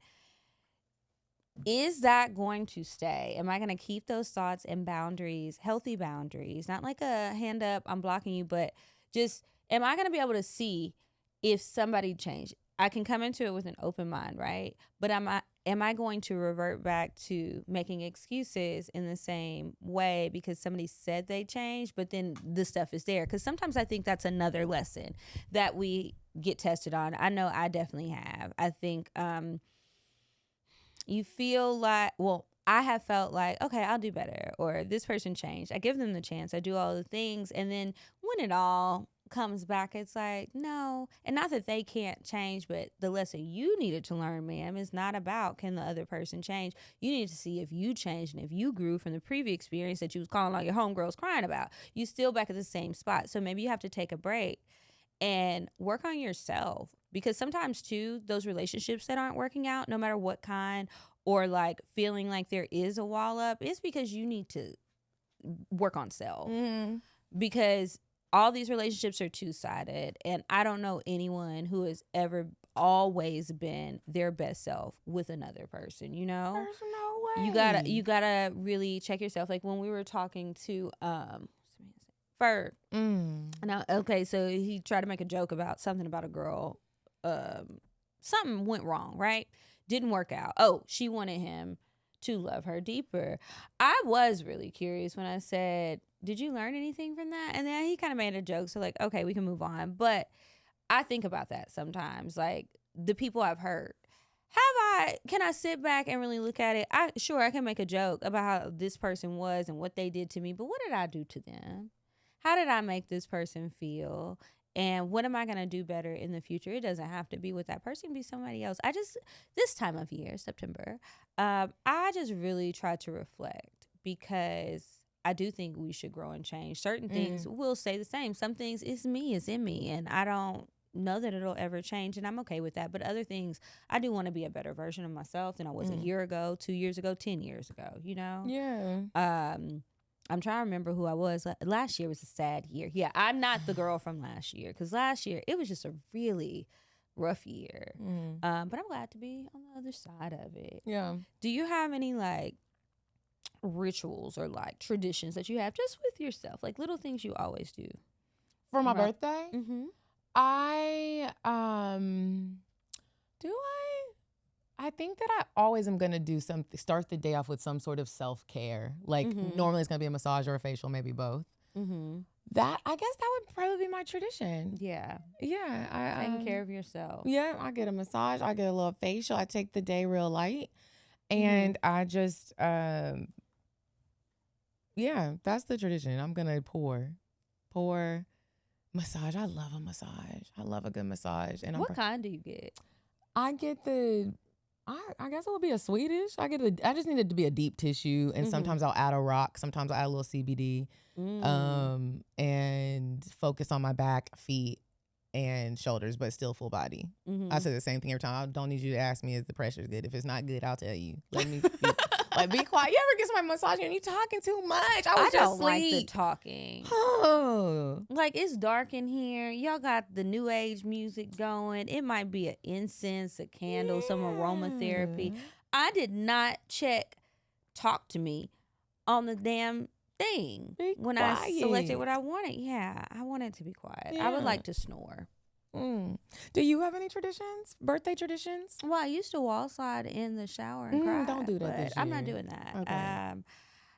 Is that going to stay? Am I going to keep those thoughts and boundaries, healthy boundaries, not like a hand up, I'm blocking you, but just, am I going to be able to see if somebody changed? I can come into it with an open mind, right? But am I going to revert back to making excuses in the same way because somebody said they changed, but then the stuff is there? Because sometimes I think that's another lesson that we get tested on. I know I definitely have. I think you feel like, well, I have felt like, okay, I'll do better, or this person changed. I give them the chance. I do all the things. And then when it all comes back, it's like, no. And not that they can't change, but the lesson you needed to learn, ma'am, is not about can the other person change. You need to see if you changed and if you grew from the previous experience that you was calling all your homegirls crying about. You still back at the same spot. So maybe you have to take a break and work on yourself, because sometimes too, those relationships that aren't working out, no matter what kind, or like feeling like there is a wall up, it's because you need to work on self. Because all these relationships are two-sided, and I don't know anyone who has ever always been their best self with another person, you know? There's no way. You gotta really check yourself. Like when we were talking to Ferg. Now, okay, so he tried to make a joke about something about a girl. Something went wrong, right? Didn't work out. Oh, she wanted him to love her deeper. I was really curious when I said, did you learn anything from that? And then he kind of made a joke. So like, okay, we can move on. But I think about that sometimes. Like the people I've hurt, can I sit back and really look at it? Sure, I can make a joke about how this person was and what they did to me, but what did I do to them? How did I make this person feel? And what am I going to do better in the future? It doesn't have to be with that person, it can be somebody else. This time of year, September, I just really try to reflect, because I do think we should grow and change. Certain things will stay the same. Some things, it's in me, and I don't know that it'll ever change, and I'm okay with that. But other things, I do want to be a better version of myself than I was a year ago, 2 years ago, 10 years ago, you know? Yeah. I'm trying to remember who I was. Last year was a sad year. Yeah, I'm not the girl from last year, because last year it was just a really rough year. But I'm glad to be on the other side of it. Yeah. Do you have any like rituals or like traditions that you have just with yourself, like little things you always do for my birthday? I think that I always am gonna do something, start the day off with some sort of self-care. Like normally it's gonna be a massage or a facial, maybe both. That, I guess that would probably be my tradition. Yeah. Taking care of yourself. Yeah, I get a massage, I get a little facial, I take the day real light, and I just that's the tradition. I'm gonna pour massage. I love a massage. I love a good massage. And what kind do you get? I get I guess it would be a Swedish. I just need it to be a deep tissue, and sometimes I'll add a rock. Sometimes I add a little CBD, and focus on my back, feet, and shoulders, but still full body. I say the same thing every time. I don't need you to ask me if the pressure's good. If it's not good, I'll tell you. Let me be quiet. You ever get somebody massaging and you talking too much? I don't like the talking. Like, it's dark in here. Y'all got the new age music going. It might be an incense, a candle, some aromatherapy. I did not check talk to me on the damn thing when I selected what I wanted. Yeah, I wanted to be quiet. I would like to snore. Do you have any traditions? Birthday traditions? Well, I used to wall slide in the shower and cry. Don't do that this year. I'm not doing that. Okay. And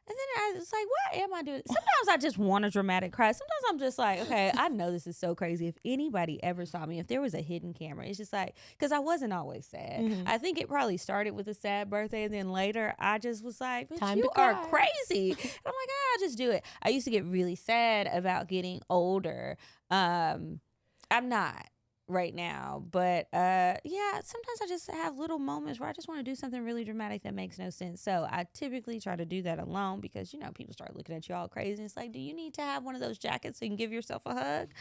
then I was like, why am I doing? Sometimes I just want a dramatic cry. Sometimes I'm just like, okay, I know this is so crazy. If anybody ever saw me, if there was a hidden camera, it's just like, because I wasn't always sad. I think it probably started with a sad birthday, and then later I just was like, but you are crazy. And I'm like, I'll just do it. I used to get really sad about getting older. I'm not right now, but sometimes I just have little moments where I just want to do something really dramatic that makes no sense. So I typically try to do that alone, because people start looking at you all crazy, and it's like, do you need to have one of those jackets so you can give yourself a hug?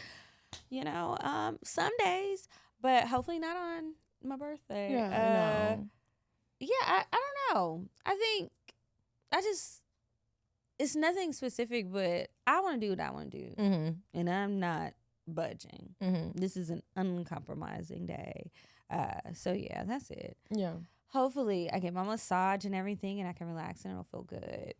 Some days, but hopefully not on my birthday. I don't know. I think it's nothing specific, but I want to do what I want to do, and I'm not budging. This is an uncompromising day. So yeah, that's it. Yeah. Hopefully I get my massage and everything, and I can relax, and it'll feel good.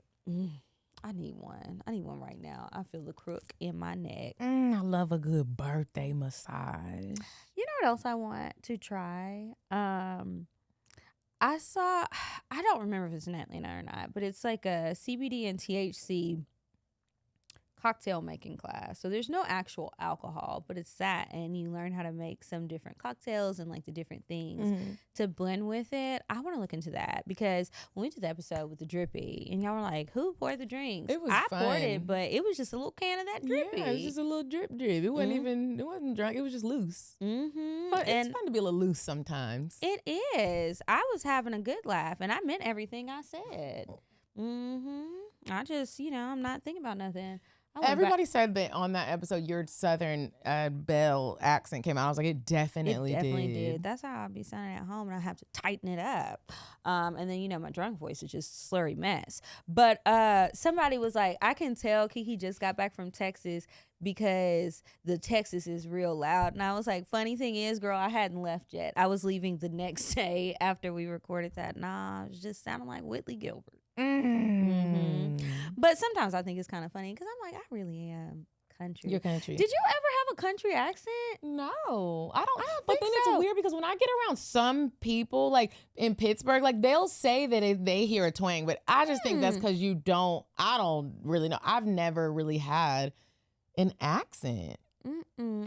I need one right now. I feel the crook in my neck. I love a good birthday massage. You know what else I want to try? I don't remember if it's in Atlanta or not, but it's like a CBD and THC cocktail making class. So there's no actual alcohol, but it's that, and you learn how to make some different cocktails and like the different things to blend with it. I want to look into that, because when we did the episode with the drippy, and y'all were like, who poured the drinks? I poured it, but it was just a little can of that drippy. Yeah, it was just a little drip. It wasn't drunk. It was just loose. But it's fun to be a little loose sometimes. It is. I was having a good laugh, and I meant everything I said. I just, I'm not thinking about nothing. Everybody said that on that episode, your Southern Belle accent came out. I was like, it definitely did. That's how I'll be sounding at home, and I have to tighten it up. And then, my drunk voice is just slurry mess. But somebody was like, I can tell Kiki just got back from Texas because the Texas is real loud. And I was like, funny thing is, girl, I hadn't left yet. I was leaving the next day after we recorded that. Nah, it was just sounding like Whitley Gilbert. But sometimes I think it's kind of funny, because I'm like, I really am country. You're country. Did you ever have a country accent? No, I don't. But then it's weird, because when I get around some people, like in Pittsburgh, like they'll say that they hear a twang, but I just think that's because I don't really know. I've never really had an accent.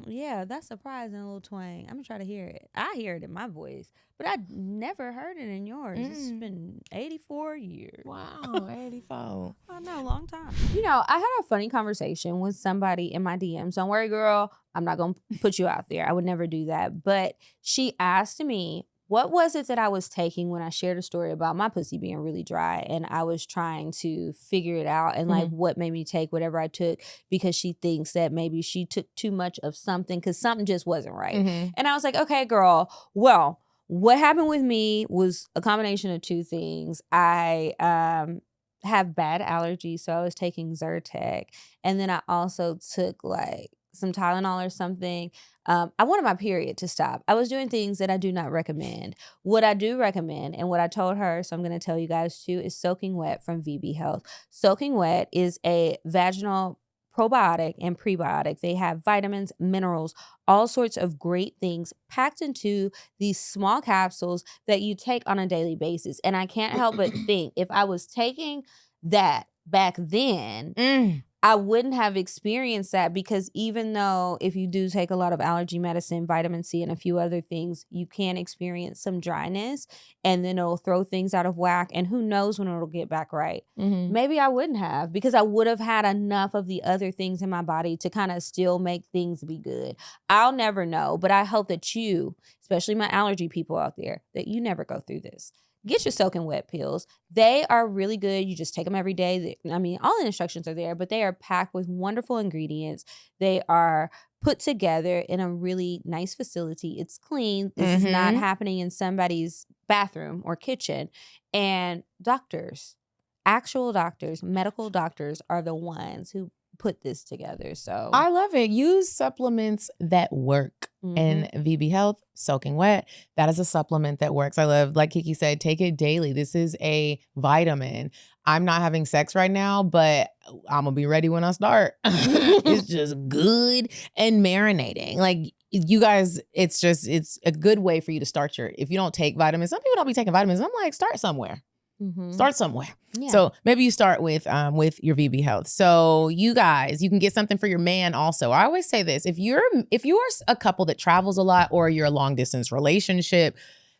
Yeah, that's surprising, a little twang. I'm gonna try to hear it. I hear it in my voice, but I never heard it in yours. It's been 84 years. Wow, 84. I know, long time. You know, I had a funny conversation with somebody in my DMs. Don't worry, girl. I'm not gonna put you out there. I would never do that. But she asked me, what was it that I was taking when I shared a story about my pussy being really dry, and I was trying to figure it out, and like what made me take whatever I took, because she thinks that maybe she took too much of something because something just wasn't right. And I was like, okay, girl, well, what happened with me was a combination of two things. I have bad allergies, so I was taking Zyrtec, and then I also took like some Tylenol or something. I wanted my period to stop. I was doing things that I do not recommend. What I do recommend, and what I told her, so I'm going to tell you guys too, is Soaking Wet from VB Health. Soaking Wet is a vaginal probiotic and prebiotic. They have vitamins, minerals, all sorts of great things packed into these small capsules that you take on a daily basis. And I can't help but think, if I was taking that back then, I wouldn't have experienced that, because even though if you do take a lot of allergy medicine, vitamin C, and a few other things, you can experience some dryness, and then it'll throw things out of whack, and who knows when it'll get back right. Maybe I wouldn't have, because I would have had enough of the other things in my body to kind of still make things be good. I'll never know, but I hope that you, especially my allergy people out there, that you never go through this. Get your Soaking Wet pills. They are really good. You just take them every day. I mean, all the instructions are there, but they are packed with wonderful ingredients. They are put together in a really nice facility. It's clean. This is not happening in somebody's bathroom or kitchen. And doctors, actual doctors, medical doctors, are the ones who put this together. So I love it. Use supplements that work. And VB Health, Soaking Wet, that is a supplement that works. I love, like Kiki said, take it daily. This is a vitamin. I'm not having sex right now, but I'm going to be ready when I start. It's just good and marinating. Like, you guys, it's a good way for you to start if you don't take vitamins. Some people don't be taking vitamins. I'm like, start somewhere. Start somewhere. Yeah. So maybe you start with your VB Health. So you guys, you can get something for your man also. I always say this: if you're a couple that travels a lot, or you're a long distance relationship,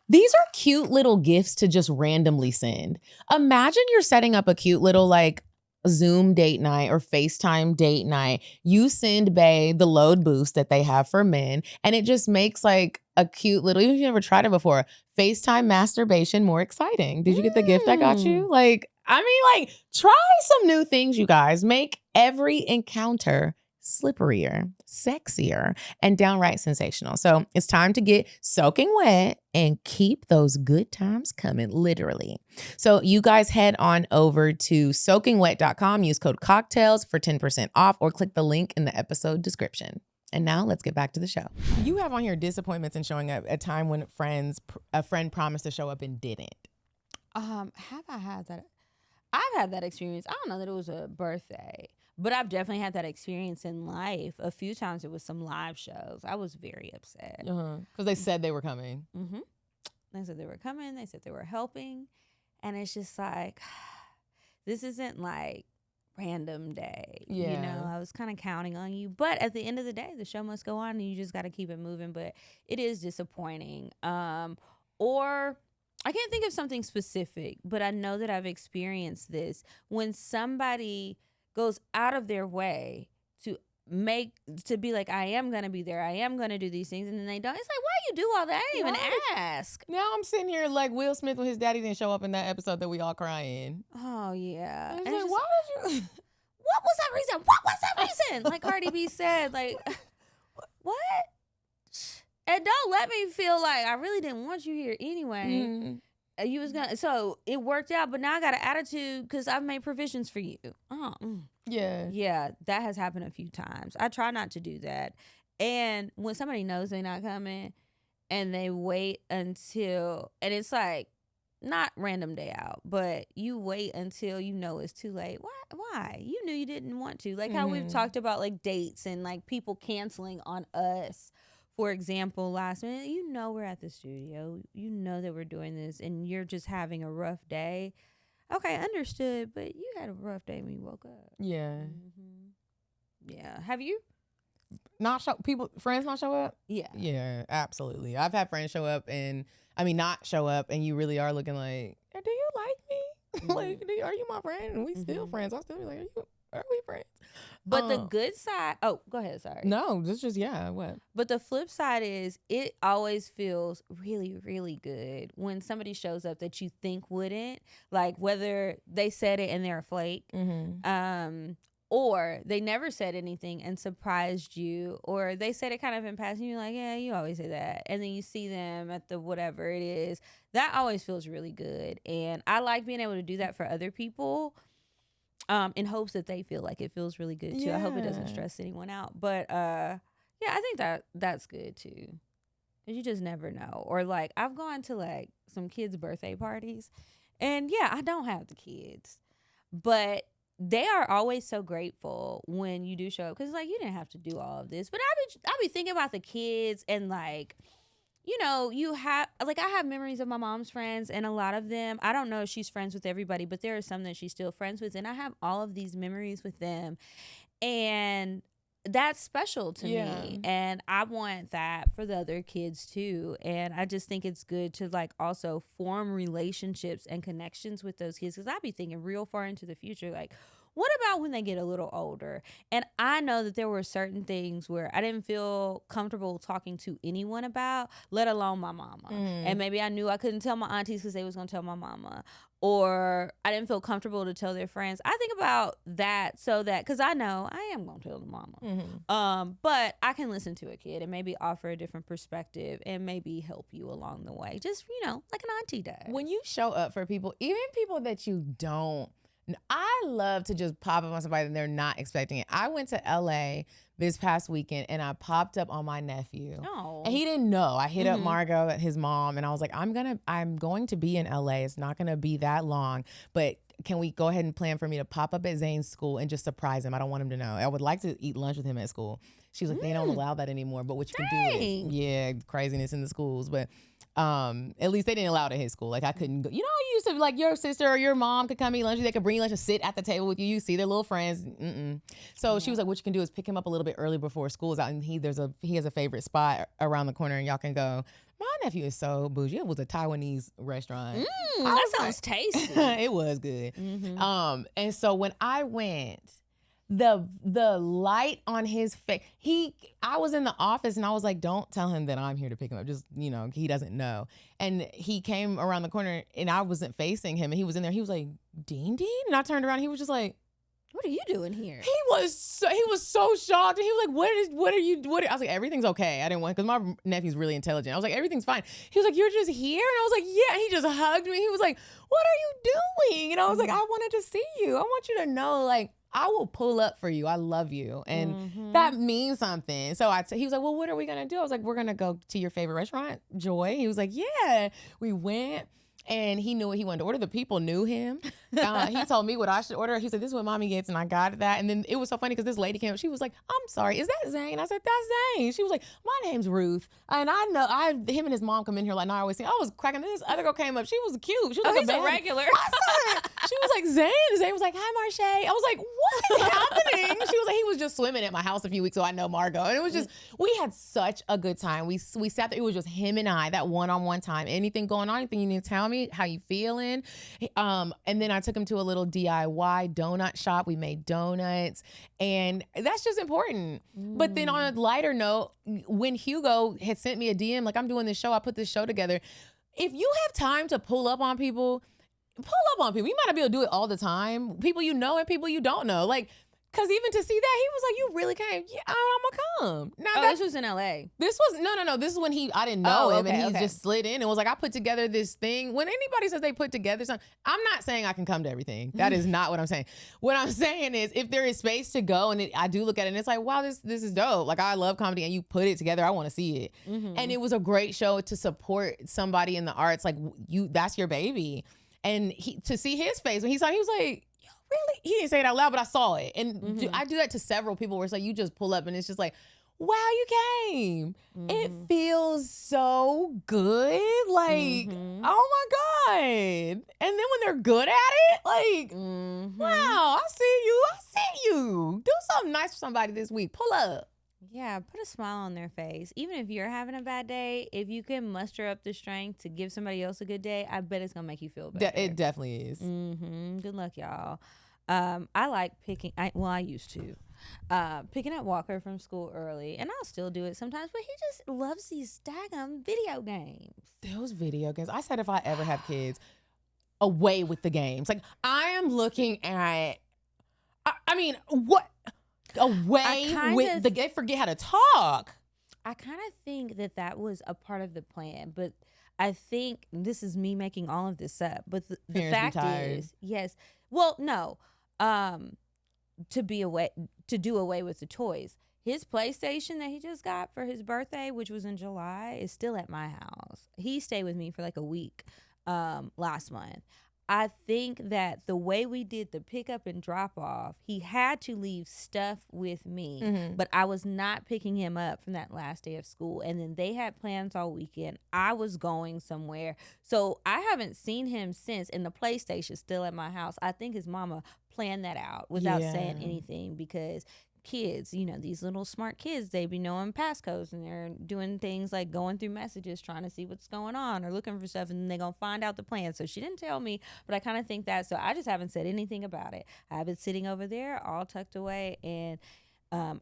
these are cute little gifts to just randomly send. Imagine you're setting up a cute little like Zoom date night or FaceTime date night. You send Bae the load boost that they have for men, and it just makes like a cute little, even if you never tried it before, FaceTime masturbation more exciting. Did you get the gift I got you? Like, I mean, like, try some new things, you guys. Make every encounter slipperier, sexier, and downright sensational. So it's time to get soaking wet and keep those good times coming, literally. So you guys head on over to soakingwet.com, use code CockTales for 10% off, or click the link in the episode description. And now let's get back to the show. You have on here disappointments in showing up, a time when a friend promised to show up and didn't. Have I had that? I've had that experience. I don't know that it was a birthday, but I've definitely had that experience in life. A few times it was some live shows. I was very upset. Because they said they were coming. They said they were coming. They said they were helping. And it's just like, this isn't like random day. Yeah. You know, I was kind of counting on you. But at the end of the day, the show must go on, and you just got to keep it moving. But it is disappointing. Or I can't think of something specific, but I know that I've experienced this. When somebody goes out of their way to be like, I am going to be there, I am going to do these things, and then they don't. It's like, why you do all that? I didn't even ask. Now I'm sitting here like Will Smith when his daddy didn't show up in that episode that we all crying. Oh, yeah. And and like, just, why did you? What was that reason? What was that reason? Like Cardi B said, like, what? And don't let me feel like I really didn't want you here anyway. You was gonna, so it worked out, but now I got an attitude because I've made provisions for you. Yeah, that has happened a few times. I try not to do that. And when somebody knows they're not coming and they wait until, and it's like not random day out, but you wait until you know it's too late. Why? You knew you didn't want to. Like how we've talked about like dates and like people canceling on us. For example, last minute, you know we're at the studio. You know that we're doing this and you're just having a rough day. Okay, understood, but you had a rough day when you woke up. Yeah. Yeah. Have you? friends not show up? Yeah. Yeah, absolutely. I've had friends show up and not show up, and you really are looking like, do you like me? Like, are you my friend? And we still friends. I'll still be like, are we friends? But the good side, go ahead, sorry. No, this just, what? But the flip side is it always feels really, really good when somebody shows up that you think wouldn't, like whether they said it and they're a flake, or they never said anything and surprised you, or they said it kind of in passing, you're like, yeah, you always say that. And then you see them at the whatever it is. That always feels really good. And I like being able to do that for other people. In hopes that they feel like it feels really good too. I hope it doesn't stress anyone out. But I think that's good too. Cause you just never know. Or like I've gone to like some kids' birthday parties, and I don't have the kids, but they are always so grateful when you do show up. Cause like you didn't have to do all of this. But I be thinking about the kids and like, you have, like, I have memories of my mom's friends, and a lot of them, I don't know if she's friends with everybody, but there are some that she's still friends with, and I have all of these memories with them, and that's special to me, and I want that for the other kids too, and I just think it's good to, like, also form relationships and connections with those kids, because I be thinking real far into the future, like, what about when they get a little older? And I know that there were certain things where I didn't feel comfortable talking to anyone about, let alone my mama. And maybe I knew I couldn't tell my aunties because they was going to tell my mama. Or I didn't feel comfortable to tell their friends. I think about that so that, because I know I am going to tell the mama. But I can listen to a kid and maybe offer a different perspective and maybe help you along the way. Just, like an auntie does. When you show up for people, even people that you don't, I love to just pop up on somebody and they're not expecting it. I went to LA this past weekend and I popped up on my nephew. Oh. And he didn't know. I hit up Margot, his mom, and I was like, I'm going to be in LA. It's not going to be that long, but can we go ahead and plan for me to pop up at Zane's school and just surprise him? I don't want him to know. I would like to eat lunch with him at school. She was like, they don't allow that anymore, but what you can do is, craziness in the schools, but at least they didn't allow it at his school. Like I couldn't go. You used to like your sister or your mom could come eat lunch. They could bring lunch and sit at the table with you. You see their little friends. So she was like, what you can do is pick him up a little bit early before school is out. And he has a favorite spot around the corner and y'all can go. My nephew is so bougie. It was a Taiwanese restaurant. That sounds tasty. It was good. And so when I went, the light on his face, I was in the office and I was like, don't tell him that I'm here to pick him up. Just, he doesn't know. And he came around the corner and I wasn't facing him and he was in there. He was like, Dean? And I turned around and he was just like, what are you doing here? He was so shocked. And he was like, what are you doing? I was like, everything's okay. I didn't want, because my nephew's really intelligent. I was like, everything's fine. He was like, you're just here? And I was like, yeah. And he just hugged me. He was like, what are you doing? And I was like, I wanted to see you. I want you to know, like, I will pull up for you. I love you. And that means something. So he was like, well, what are we going to do? I was like, we're going to go to your favorite restaurant, Joy. He was like, yeah. We went. And he knew what he wanted to order. The people knew him. He told me what I should order. He said, this is what mommy gets. And I got that. And then it was so funny because this lady came up. She was like, I'm sorry, is that Zane? I said, that's Zane. She was like, my name's Ruth. And I know, him and his mom come in here like I always see. I was cracking. This other girl came up. She was cute. She was like he's a regular. She was like, Zane. Zane was like, hi, Marche. I was like, what is happening? She was like, he was just swimming at my house a few weeks ago. I know Margot. And it was just, we had such a good time. We sat there. It was just him and I, that one-on-one time. Anything going on, anything you need to tell me, how you feeling? And then I took him to a little DIY donut shop. We made donuts. And that's just important. But then on a lighter note, when Hugo had sent me a DM, like, I'm doing this show, I put this show together. If you have time to pull up on people. You might not be able to do it all the time. People you know and people you don't know. Like, because even to see that, he was like, you really came? Yeah, I'm going to come. Now, this was in LA. This was, no. This is when I didn't know him and he just slid in and was like, I put together this thing. When anybody says they put together something, I'm not saying I can come to everything. That is not what I'm saying. What I'm saying is if there is space to go and I do look at it and it's like, wow, this is dope. Like, I love comedy and you put it together. I want to see it. And it was a great show to support somebody in the arts. Like, that's your baby. And to see his face when he saw it, he was like, really? He didn't say it out loud, but I saw it. And I do that to several people where it's like, you just pull up and it's just like, wow, you came. It feels so good. Like, oh my God. And then when they're good at it, like, wow, I see you. Do something nice for somebody this week. Pull up. Yeah, put a smile on their face. Even if you're having a bad day, if you can muster up the strength to give somebody else a good day, I bet it's gonna make you feel better. It definitely is. Good luck, y'all. I like picking. I used to picking up Walker from school early, and I'll still do it sometimes. But he just loves these daggum video games. Those video games. I said if I ever have kids, away with the games. Like I am looking at. I mean, what? Away with the game. Forget how to talk. I kind of think that was a part of the plan, but I think this is me making all of this up. But the fact is, yes. Well, no. To do away with the toys. His PlayStation that he just got for his birthday, which was in July, is still at my house. He stayed with me for like a week last month. I think that the way we did the pickup and drop off, he had to leave stuff with me, but I was not picking him up from that last day of school. And then they had plans all weekend. I was going somewhere. So I haven't seen him since, and the PlayStation's still at my house. I think his mama planned that out without saying anything, because kids, these little smart kids, they be knowing passcodes, and they're doing things like going through messages trying to see what's going on or looking for stuff, and they're gonna find out the plan. So she didn't tell me, but I kind of think that. So I just haven't said anything about it. I have it sitting over there all tucked away, and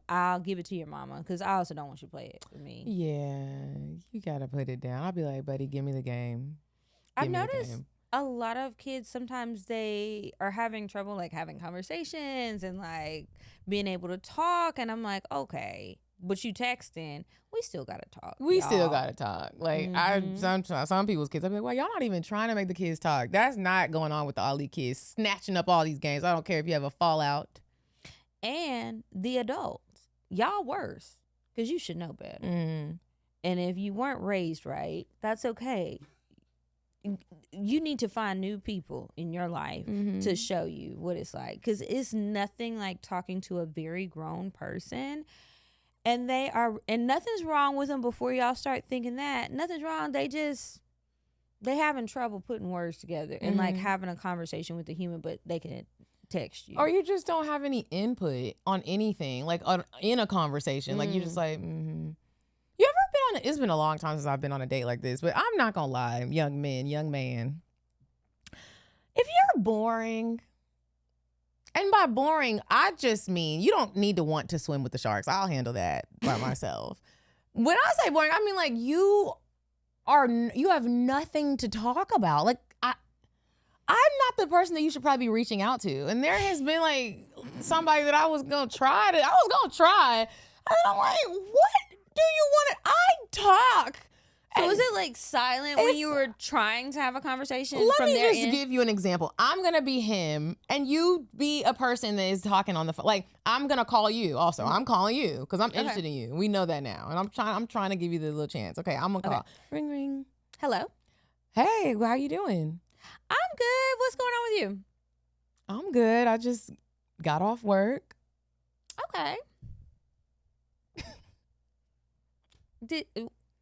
I'll give it to your mama, because I also don't want you to play it with me. Yeah, you gotta put it down. I'll be like, buddy, give me the game. I've noticed a lot of kids, sometimes they are having trouble like having conversations and like being able to talk, and I'm like, okay, but you texting, we still gotta talk. Still gotta talk. Like some people's kids, I'm like, well, y'all not even trying to make the kids talk. That's not going on with all these kids snatching up all these games. I don't care if you have a fallout. And the adults, y'all worse, because you should know better. And if you weren't raised right, that's okay. You need to find new people in your life to show you what it's like, because it's nothing like talking to a very grown person, and nothing's wrong with them. Before y'all start thinking that, nothing's wrong. They having trouble putting words together and like having a conversation with a human, but they can text you, or you just don't have any input on anything, like in a conversation. Like you're just like, You ever been it's been a long time since I've been on a date like this, but I'm not gonna lie, young man. If you're boring, and by boring, I just mean you don't need to want to swim with the sharks. I'll handle that by myself. When I say boring, I mean like you have nothing to talk about. Like I'm not the person that you should probably be reaching out to. And there has been like somebody that I was gonna try. And I'm like, what do you want to? I talk. So was it like silent when you were trying to have a conversation from their end? Let me just give you an example. I'm going to be him and you be a person that is talking on the phone. Like, I'm going to call you also. I'm calling you because I'm interested in you. We know that now. And I'm trying to give you the little chance. Okay, I'm going to call. Okay. Ring, ring. Hello. Hey, how you doing? I'm good. What's going on with you? I'm good. I just got off work. Okay.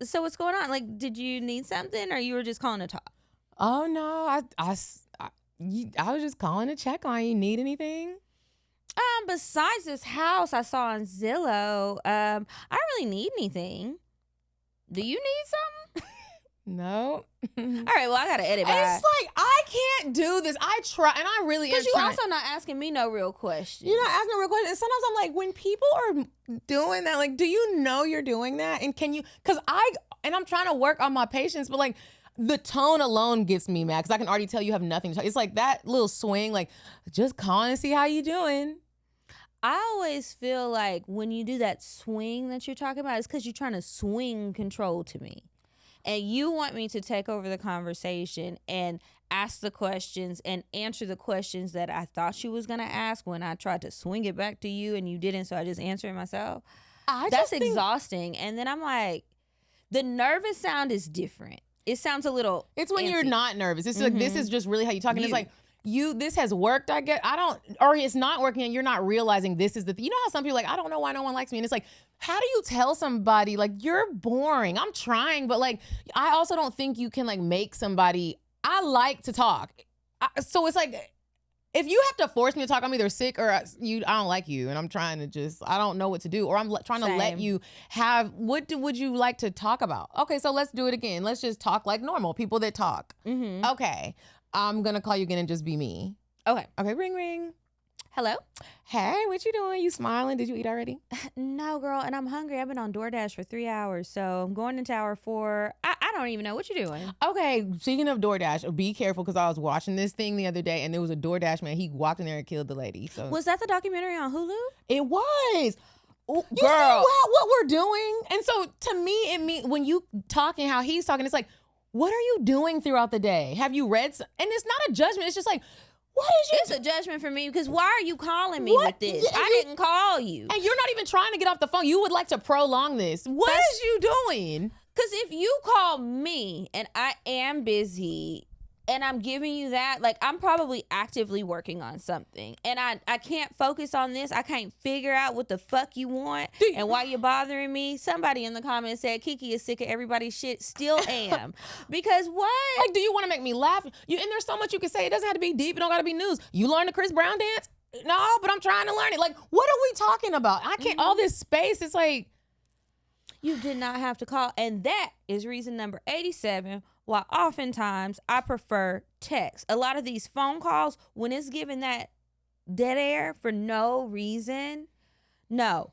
So what's going on? Like, did you need something, or you were just calling to talk? Oh no, I was just calling to check on you. Need anything? Besides this house I saw on Zillow, I don't really need anything. Do you need something? No. All right, well, I gotta edit. It's like I can't do this. I try, and I really am. Because you also not asking me no real questions. You're not asking real questions. Sometimes I'm like, when people are doing that, like, do you know you're doing that? And can you? Because I'm trying to work on my patience, but like the tone alone gets me mad because I can already tell you have nothing to talk. It's like that little swing, like just calling and see how you doing. I always feel like when you do that swing that you're talking about, it's because you're trying to swing control to me. And you want me to take over the conversation and ask the questions and answer the questions that I thought you was going to ask when I tried to swing it back to you and you didn't, so I just answered it myself. That's exhausting. And then I'm like, the nervous sound is different. It sounds a little It's when antsy. you're not nervous. It's like, this is just really how you talk. And it's like, this has worked, I get. Or it's not working and you're not realizing this is you know how some people are like, I don't know why no one likes me. And it's like, how do you tell somebody like you're boring? I'm trying, but like, I also don't think you can like make somebody, I like to talk. So it's like, if you have to force me to talk, I'm either sick or I don't like you, and I'm trying to I don't know what to do, or I'm trying to let you have, would you like to talk about? Okay, so let's do it again. Let's just talk like normal people that talk. Mm-hmm. Okay, I'm going to call you again and just be me. Okay. Okay, ring, ring. Hello? Hey, what you doing? You smiling? Did you eat already? No, girl, and I'm hungry. I've been on DoorDash for 3 hours, so I'm going into hour 4. I don't even know what you're doing. Okay, speaking of DoorDash, be careful, because I was watching this thing the other day, and there was a DoorDash man. He walked in there and killed the lady. So was that the documentary on Hulu? It was. Ooh, you girl. see what we're doing? And so to me, when you talking how he's talking, it's like, what are you doing throughout the day? Have you read? And it's not a judgment. It's just like, what is you? It's a judgment for me, because why are you calling me with this? I didn't call you. And you're not even trying to get off the phone. You would like to prolong this. What is you doing? Because if you call me and I am busy and I'm giving you that, like, I'm probably actively working on something, and I can't focus on this. I can't figure out what the fuck you want and why you're bothering me. Somebody in the comments said Kiki is sick of everybody's shit. Still am. Because what? Like, do you want to make me laugh? And there's so much you can say. It doesn't have to be deep. It don't got to be news. You learned the Chris Brown dance? No, but I'm trying to learn it. Like, what are we talking about? I can't, all this space, it's like. You did not have to call. And that is reason number 87 why oftentimes I prefer text. A lot of these phone calls, when it's given that dead air for no reason, no.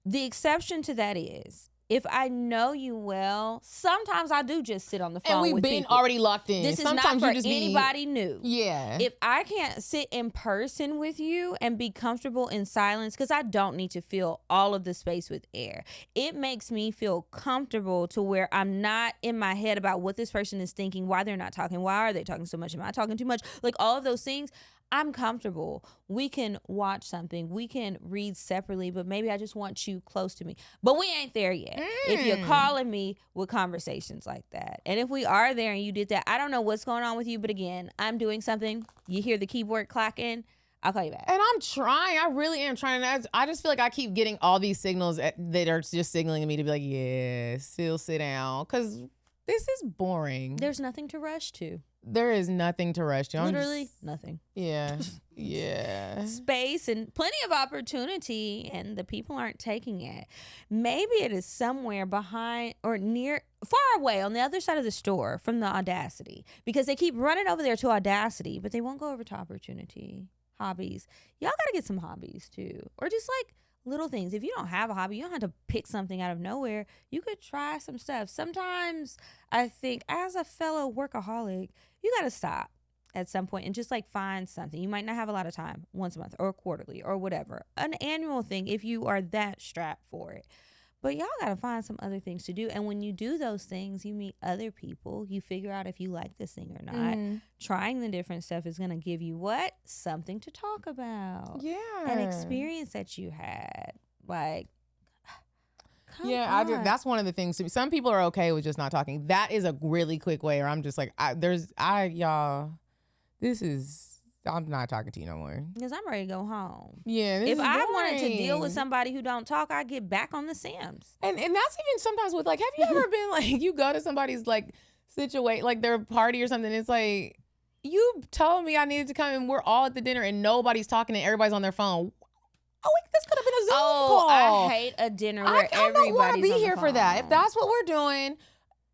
The exception to that is, if I know you well, sometimes I do just sit on the phone with people. And we've been already locked in. This is sometimes not for anybody new. Yeah. If I can't sit in person with you and be comfortable in silence, because I don't need to fill all of the space with air. It makes me feel comfortable to where I'm not in my head about what this person is thinking, why they're not talking, why are they talking so much, am I talking too much? Like, all of those things. I'm comfortable. We can watch something. We can read separately, but maybe I just want you close to me. But we ain't there yet. If you're calling me with conversations like that. And if we are there and you did that, I don't know what's going on with you, but again, I'm doing something. You hear the keyboard clacking, I'll call you back. And I'm trying. I really am trying. I just feel like I keep getting all these signals that are just signaling to me to be like, yeah, still sit down. Because this is boring. There's nothing to rush to. There is nothing to rush to. Literally nothing. Yeah. Yeah. Space and plenty of opportunity, and the people aren't taking it. Maybe it is somewhere behind or near, far away on the other side of the store from the Audacity, because they keep running over there to Audacity, but they won't go over to Opportunity. Hobbies. Y'all got to get some hobbies too. Or just like little things. If you don't have a hobby, you don't have to pick something out of nowhere. You could try some stuff. Sometimes I think, as a fellow workaholic, you got to stop at some point and just like find something. You might not have a lot of time, once a month or quarterly or whatever. An annual thing if you are that strapped for it. But y'all got to find some other things to do. And when you do those things, you meet other people. You figure out if you like this thing or not. Trying the different stuff is going to give you what? Something to talk about. Yeah. An experience that you had. Like, come yeah, on. that's one of the things. Some people are okay with just not talking. That is a really quick way, or I'm just like, y'all, this is, I'm not talking to you no more. Because I'm ready to go home. Yeah. If I wanted to deal with somebody who don't talk, I'd get back on the Sims. And that's even sometimes with like, have you ever been like, you go to somebody's like situation, like their party or something, it's like, you told me I needed to come and we're all at the dinner and nobody's talking and everybody's on their phone. Oh, this could have been a Zoom call. I hate a dinner where everybody's I don't want to be on here the for that. phone. If that's what we're doing,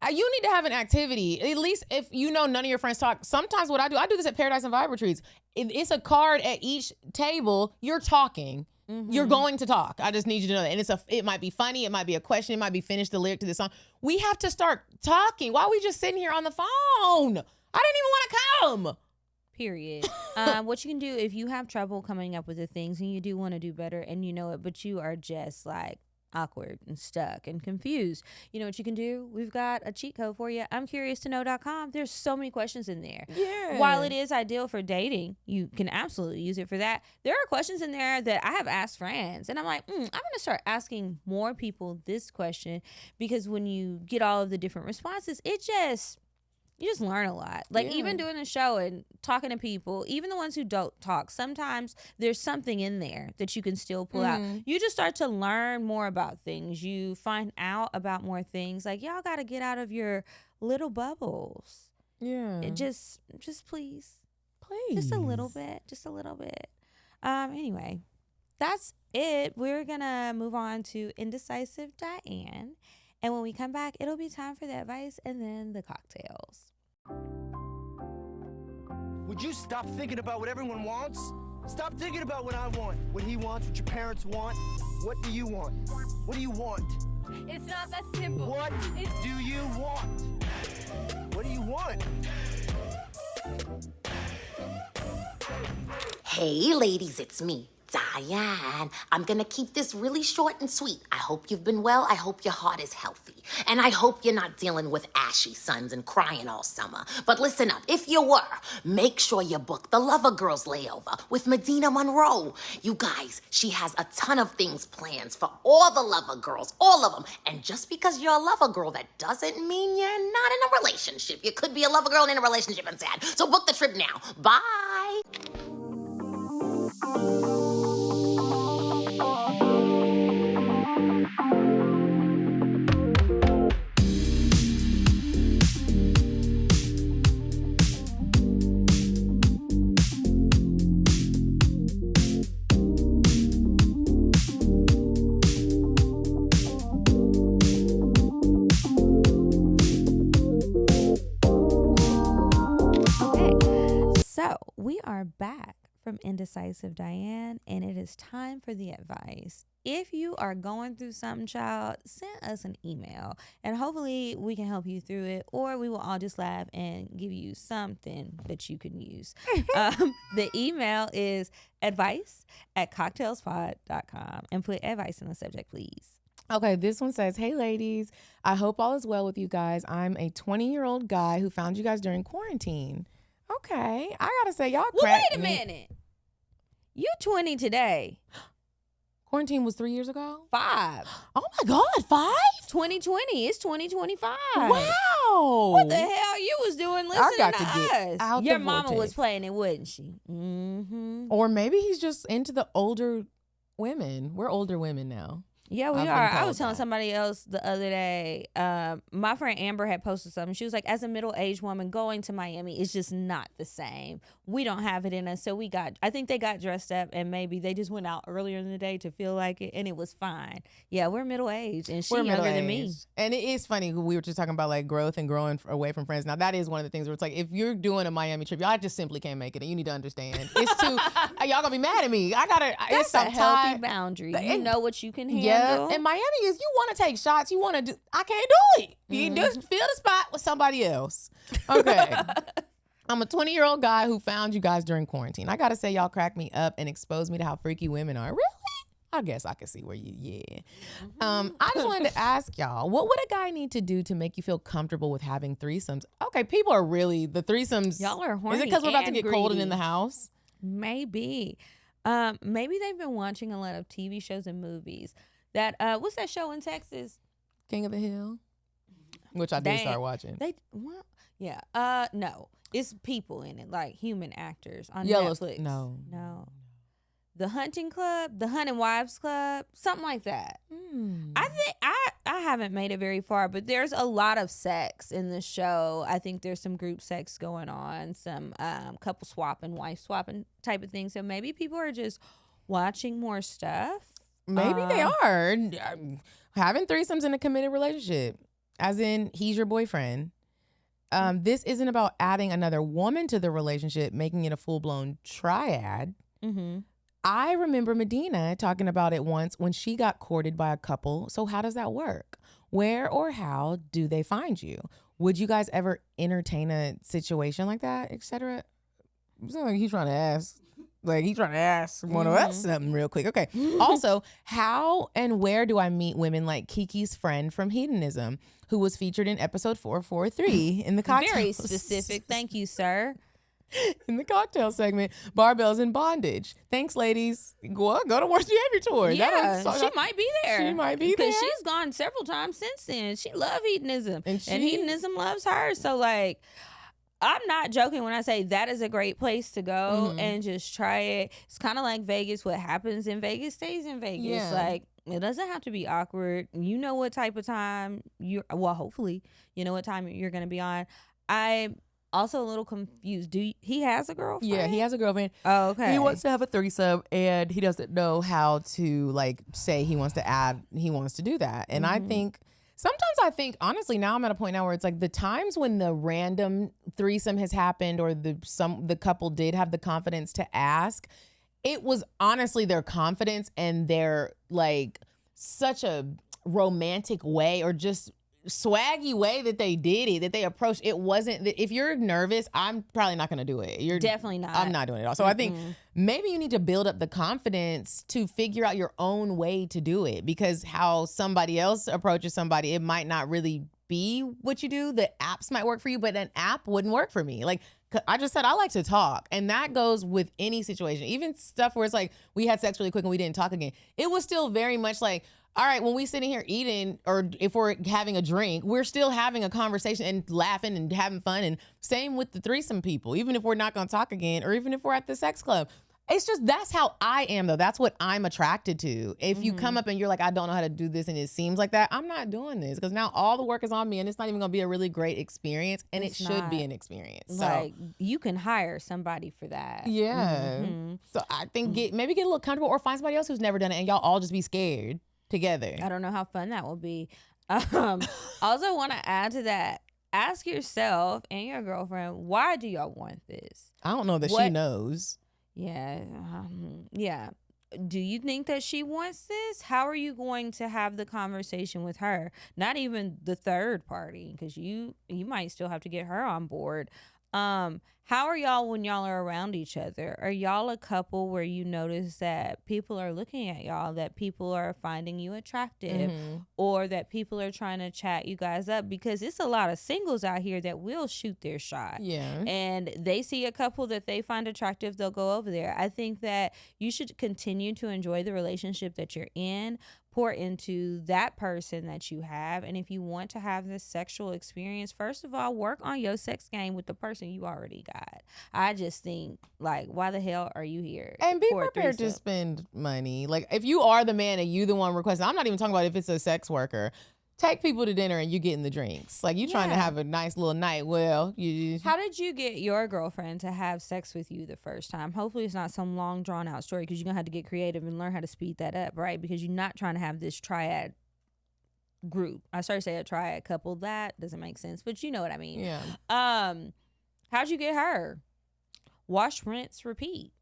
you need to have an activity. At least if you know none of your friends talk. Sometimes what I do this at Paradise and Vibe retreats. If it's a card at each table, you're talking. You're going to talk. I just need you to know that. And it might be funny. It might be a question. It might be finish the lyric to the song. We have to start talking. Why are we just sitting here on the phone? I didn't even want to come. Period. What you can do if you have trouble coming up with the things and you do want to do better and you know it, but you are just like awkward and stuck and confused. You know what you can do? We've got a cheat code for you. I'mCuriousToKnow.com. There's so many questions in there. Yeah. While it is ideal for dating, you can absolutely use it for that. There are questions in there that I have asked friends, and I'm like, I'm going to start asking more people this question, because when you get all of the different responses, you just learn a lot. Like, even doing a show and talking to people, even the ones who don't talk, sometimes there's something in there that you can still pull out. You just start to learn more about things. You find out about more things. Like, y'all got to get out of your little bubbles. Yeah. It just please. Please. Just a little bit. Anyway, that's it. We're going to move on to Indecisive Diane. And when we come back, it'll be time for the advice and then the cocktails. Would you stop thinking about what everyone wants? Stop thinking about what I want, what he wants, what your parents want. What do you want? What do you want? It's not that simple. What do you want? What do you want? Hey ladies, it's me, Diane. I'm gonna keep this really short and sweet. I hope you've been well. I hope your heart is healthy. And I hope you're not dealing with ashy suns and crying all summer. But listen up, if you were, make sure you book the Lover Girls layover with Medina Monroe. You guys, she has a ton of things planned for all the Lover Girls, all of them. And just because you're a Lover Girl, that doesn't mean you're not in a relationship. You could be a Lover Girl in a relationship and sad. So book the trip now. Bye. So we are back from Indecisive Diane, and it is time for the advice. If you are going through something, child, send us an email, and hopefully we can help you through it, or we will all just laugh and give you something that you can use. The email is advice@cocktailspod.com, and put advice in the subject, please. Okay, this one says, hey ladies, I hope all is well with you guys. I'm a 20-year-old guy who found you guys during quarantine. Okay, I gotta say, y'all cracked Wait a me. minute. You 20 today. Quarantine was 3 years ago? 5. Oh my God, 5? 2020. It's 2025. Wow. What the hell you was doing listening got to to get us? out Your the mama was vortex. playing it, wasn't she? Mm-hmm. Or maybe he's just into the older women. We're older women now. Yeah, we I've been are. I told was telling that. somebody else the other day, my friend Amber had posted something. She was like, as a middle-aged woman, going to Miami is just not the same. We don't have it in us. So I think they got dressed up, and maybe they just went out earlier in the day to feel like it, and it was fine. Yeah, we're middle-aged, and she's younger than me. And it is funny. We were just talking about like growth and growing away from friends. Now, that is one of the things where it's like, if you're doing a Miami trip, y'all just simply can't make it. And you need to understand. It's too, y'all gonna be mad at me. That's a healthy boundary. You know what you can handle. Yeah, and Miami is, you want to take shots, you want to do, I can't do it. You just fill the spot with somebody else. Okay. I'm a 20-year-old guy who found you guys during quarantine. I gotta say, y'all crack me up and expose me to how freaky women are. Really? I guess I can see where I just wanted to ask y'all, what would a guy need to do to make you feel comfortable with having threesomes? Okay, people are really, the threesomes. Y'all are horny. Is it because we're about to and get cold and greedy. in the house? Maybe. Maybe they've been watching a lot of TV shows and movies. That what's that show in Texas? King of the Hill? Which I did start watching. No. It's people in it, like human actors on Yellowstone. Netflix. No. The Hunting Club, the Hunting Wives Club, something like that. I think I haven't made it very far, but there's a lot of sex in the show. I think there's some group sex going on, some couple swapping, wife swapping type of thing. So maybe people are just watching more stuff. Maybe they are having threesomes in a committed relationship, as in he's your boyfriend. This isn't about adding another woman to the relationship, making it a full-blown triad. Mm-hmm. I remember Medinah talking about it once when she got courted by a couple. So how does that work? Where or how do they find you? Would you guys ever entertain a situation like that, etc.? It's not like he's trying to ask. Like he's trying to ask one of us something real quick. Okay. Also, how and where do I meet women like Kiki's friend from Hedonism, who was featured in episode 443 in the cocktail? Very specific. Thank you, sir. In the cocktail segment, Barbells in Bondage. Thanks, ladies. Go to Worst Behavior Tour. Yeah, she might be there. She might be there. Because she's gone several times since then. She loved hedonism. And she- hedonism loves her. So, like, I'm not joking when I say that is a great place to go and just try it. It's kind of like Vegas. What happens in Vegas stays in Vegas. Yeah. Like, it doesn't have to be awkward. You know what type of time hopefully, you know what time you're going to be on. also a little confused. He has a girlfriend? Yeah, he has a girlfriend. Oh, okay. He wants to have a threesome, and he doesn't know how to like say he wants to do that. And I think honestly, now I'm at a point now where it's like the times when the random threesome has happened or the couple did have the confidence to ask, it was honestly their confidence and their like such a romantic way or just swaggy way that they did it, that they approached. It wasn't that if you're nervous, I'm probably not going to do it. You're definitely not. I'm not doing it all. So I think maybe you need to build up the confidence to figure out your own way to do it, because how somebody else approaches somebody, it might not really be what you do. The apps might work for you, but an app wouldn't work for me. Like I just said, I like to talk, and that goes with any situation, even stuff where it's like we had sex really quick and we didn't talk again. It was still very much like, all right, when we sitting here eating or if we're having a drink, we're still having a conversation and laughing and having fun. And same with the threesome people, even if we're not going to talk again or even if we're at the sex club. It's just, that's how I am though. That's what I'm attracted to. If you come up and you're like, I don't know how to do this and it seems like that, I'm not doing this, because now all the work is on me and it's not even going to be a really great experience, and it should be an experience. Like you can hire somebody for that. Yeah. So I think maybe get a little comfortable or find somebody else who's never done it and y'all all just be scared together. I don't know how fun that will be. Also want to add to that, ask yourself and your girlfriend, why do y'all want this? I don't know that she knows. Yeah. Yeah. Do you think that she wants this? How are you going to have the conversation with her? Not even the third party, because you might still have to get her on board. How are y'all when y'all are around each other? Are y'all a couple where you notice that people are looking at y'all, that people are finding you attractive, or that people are trying to chat you guys up? Because it's a lot of singles out here that will shoot their shot. Yeah. And they see a couple that they find attractive, they'll go over there. I think that you should continue to enjoy the relationship that you're in, pour into that person that you have. And if you want to have this sexual experience, first of all, work on your sex game with the person you already got. I just think, like, why the hell are you here? And be prepared to spend money. Like, if you are the man and you the one requesting, I'm not even talking about if it's a sex worker. Take people to dinner and you getting the drinks. Like, you trying to have a nice little night. Well, how did you get your girlfriend to have sex with you the first time? Hopefully it's not some long drawn out story, because you're going to have to get creative and learn how to speed that up, right? Because you're not trying to have this triad group. I started to say a triad couple. That doesn't make sense, but you know what I mean. Yeah. How'd you get her? Wash, rinse, repeat.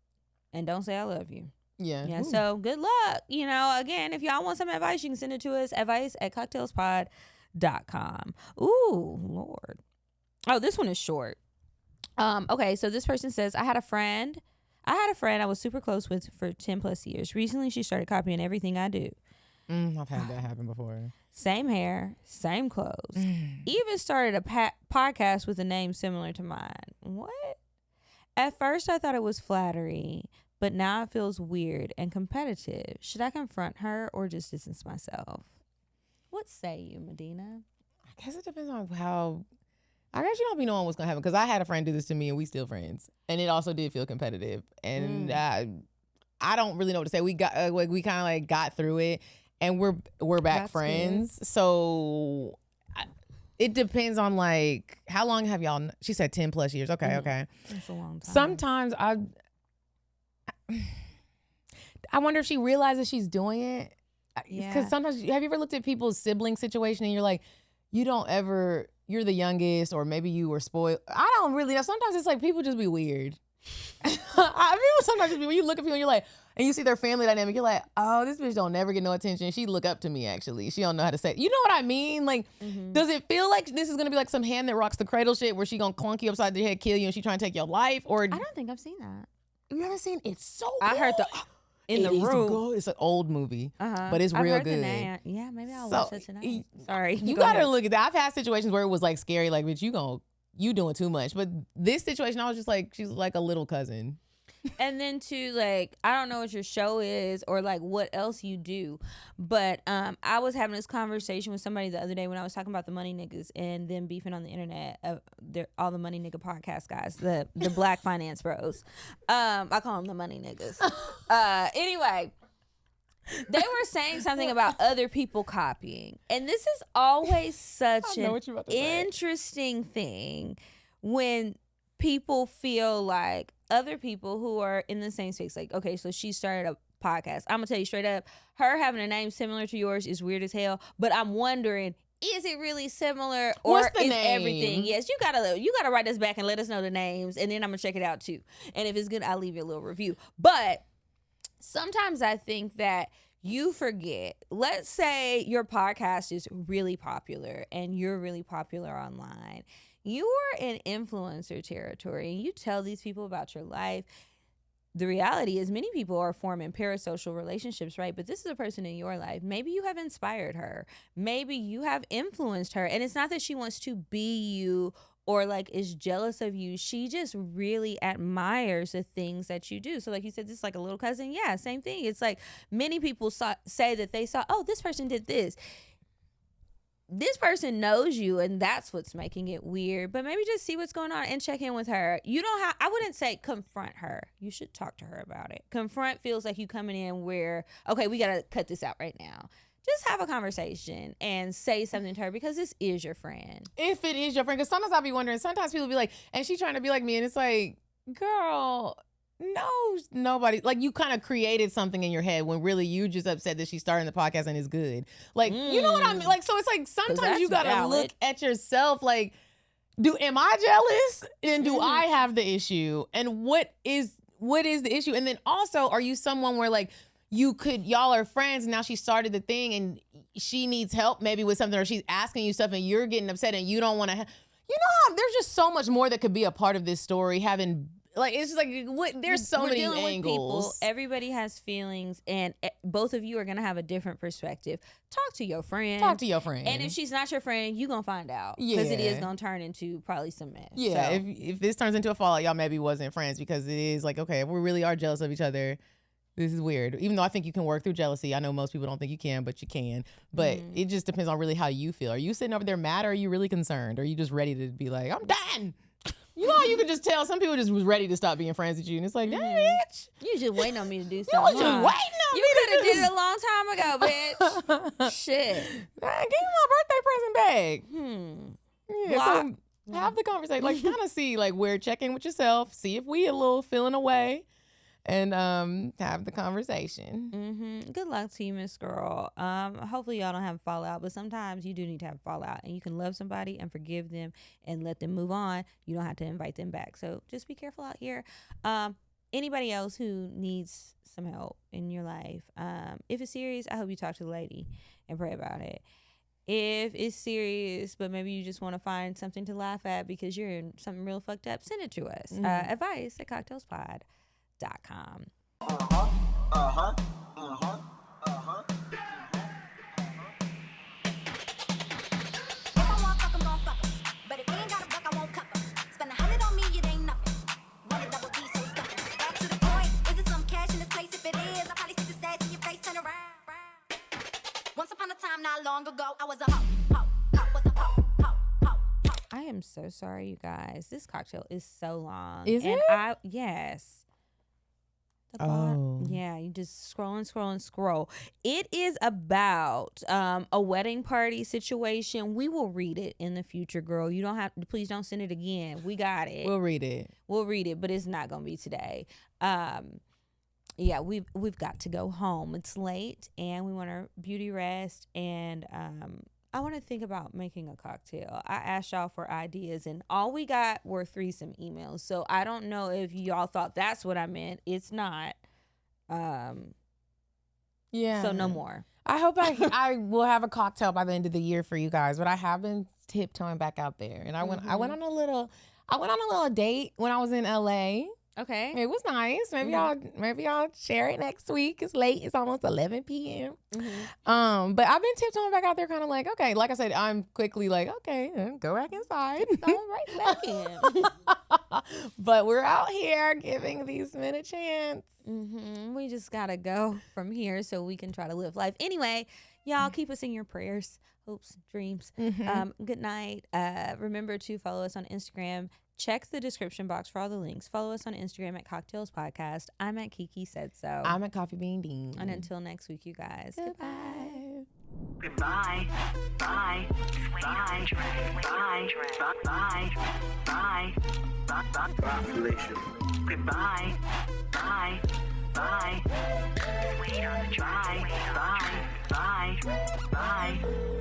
And don't say I love you. Yeah. Yeah. Ooh. So good luck. You know, again, if y'all want some advice, you can send it to us, advice@cocktailspod.com. Ooh, Lord. Oh, this one is short. Okay, so this person says, I had a friend I was super close with for 10 plus years. Recently, she started copying everything I do. I've had that happen before. Same hair, same clothes. Even started a podcast with a name similar to mine. What? At first, I thought it was flattery, but now it feels weird and competitive. Should I confront her or just distance myself? What say you, Medinah? I guess it depends on how. I guess you don't be knowing what's gonna happen, because I had a friend do this to me and we still friends, and it also did feel competitive. And I don't really know what to say. We got we kind of like got through it, and we're back friends. Good. So it depends on like how long have y'all? She said 10 plus years. Okay, okay. That's a long time. Sometimes I wonder if she realizes she's doing it. Yeah. Because sometimes, have you ever looked at people's sibling situation and you're like, you're the youngest, or maybe you were spoiled. I don't really know. Sometimes it's like people just be weird. Sometimes just be, when you look at people and you're like, and you see their family dynamic, you're like, oh, this bitch don't never get no attention. She look up to me, actually. She don't know how to say it. You know what I mean? Like, does it feel like this is going to be like some hand that rocks the cradle shit where she going to clunk you upside the head, kill you, and she trying to take your life? Or I don't think I've seen that. You haven't seen it? It's so good. I heard in the room. It's an old movie, but it's real good. Yeah, maybe I'll watch it tonight. Sorry. You gotta look at that. I've had situations where it was like scary, like, bitch, you doing too much. But this situation, I was just like, she's like a little cousin. And then to like, I don't know what your show is or like what else you do, but I was having this conversation with somebody the other day when I was talking about the money niggas and them beefing on the internet. All the money nigga podcast guys, the black finance bros. I call them the money niggas. Anyway, they were saying something about other people copying, and this is always such an interesting thing when people feel like other people who are in the same space, like, okay, so she started a podcast. I'm gonna tell you straight up, her having a name similar to yours is weird as hell. But I'm wondering, is it really similar, or What's the is name? everything? Yes, you gotta write us back and let us know the names, and then I'm gonna check it out too. And if it's good, I'll leave you a little review. But sometimes I think that you forget. Let's say your podcast is really popular and you're really popular online. You are in influencer territory and you tell these people about your life. The reality is many people are forming parasocial relationships, right? But this is a person in your life. Maybe you have inspired her. Maybe you have influenced her. And it's not that she wants to be you or like is jealous of you. She just really admires the things that you do. So like you said, this is like a little cousin. Yeah, same thing. It's like many people say that they saw, oh, this person did this. This person knows you, and that's what's making it weird. But maybe just see what's going on and check in with her. You don't have, I wouldn't say confront her. You should talk to her about it. Confront feels like you coming in where, okay, we got to cut this out right now. Just have a conversation and say something to her because this is your friend. If it is your friend, because sometimes I'll be wondering, sometimes people be like, and she trying to be like me, and it's like, girl, no, nobody. Like, you kind of created something in your head when really you just upset that she's starting the podcast and it's good. Like, you know what I mean? Like, so it's like sometimes you got to look at yourself like, am I jealous? And do I have the issue? And what is the issue? And then also, are you someone where like, y'all are friends and now she started the thing and she needs help maybe with something, or she's asking you stuff and you're getting upset and you don't want to, you know how there's just so much more that could be a part of this story, having like, it's just like, there's so many angles. Everybody has feelings, and both of you are going to have a different perspective. Talk to your friend. And if she's not your friend, you're going to find out. Because it is going to turn into probably some mess. Yeah, so. if this turns into a fallout, y'all maybe wasn't friends, because it is like, okay, if we really are jealous of each other, this is weird. Even though I think you can work through jealousy. I know most people don't think you can, but you can. But it just depends on really how you feel. Are you sitting over there mad, or are you really concerned? Or are you just ready to be like, I'm done? You know how you could just tell some people just was ready to stop being friends with you, and it's like, damn, bitch. You just waiting on me to do You something. was just waiting on You me could have did it a long time ago, bitch. Shit. Man, give me my birthday present back. Yeah, so have the conversation. Like, kind of see, like, where, check in with yourself, see if we a little feeling away, and have the conversation. Good luck to you, Miss Girl. Hopefully y'all don't have a fallout, but sometimes you do need to have a fallout, and you can love somebody and forgive them and let them move on. You don't have to invite them back. So just be careful out here. Anybody else who needs some help in your life, if it's serious, I hope you talk to the lady and pray about it. If it's serious, but maybe you just want to find something to laugh at because you're in something real fucked up, send it to us. Advice@CockTalesPod.com. Once upon a time, not long ago, I was a ho. I am so sorry, you guys. This cocktail is so long. Is it? Yes. Oh. Yeah, you just scroll. It is about a wedding party situation. We will read it in the future, girl. You don't have to, please don't send it again. We got it. We'll read it, but it's not gonna be today. Yeah, we've got to go home. It's late and we want our beauty rest, and I want to think about making a cocktail. I asked y'all for ideas, and all we got were threesome emails. So I don't know if y'all thought that's what I meant. It's not. Yeah. So no more. I hope I will have a cocktail by the end of the year for you guys. But I have been tiptoeing back out there, and I went on a little date when I was in LA. Okay. It was nice. Maybe y'all share it next week. It's late. It's almost 11 p.m. But I've been tiptoeing back out there, kind of like, okay, like I said, I'm quickly like, okay, go back inside. Go right back in. But we're out here giving these men a chance. We just gotta go from here so we can try to live life. Anyway, y'all keep us in your prayers, hopes, dreams. Good night. Remember to follow us on Instagram. Check the description box for all the links. Follow us on Instagram at CockTales Podcast. I'm at Kiki Said So. I'm at Coffee Bean Dean. And until next week, you guys. Goodbye. Goodbye. Bye. Bye. Bye. Bye. Bye. Population. Goodbye. Bye. Bye. Sweet on the drive. Bye. Bye. Bye.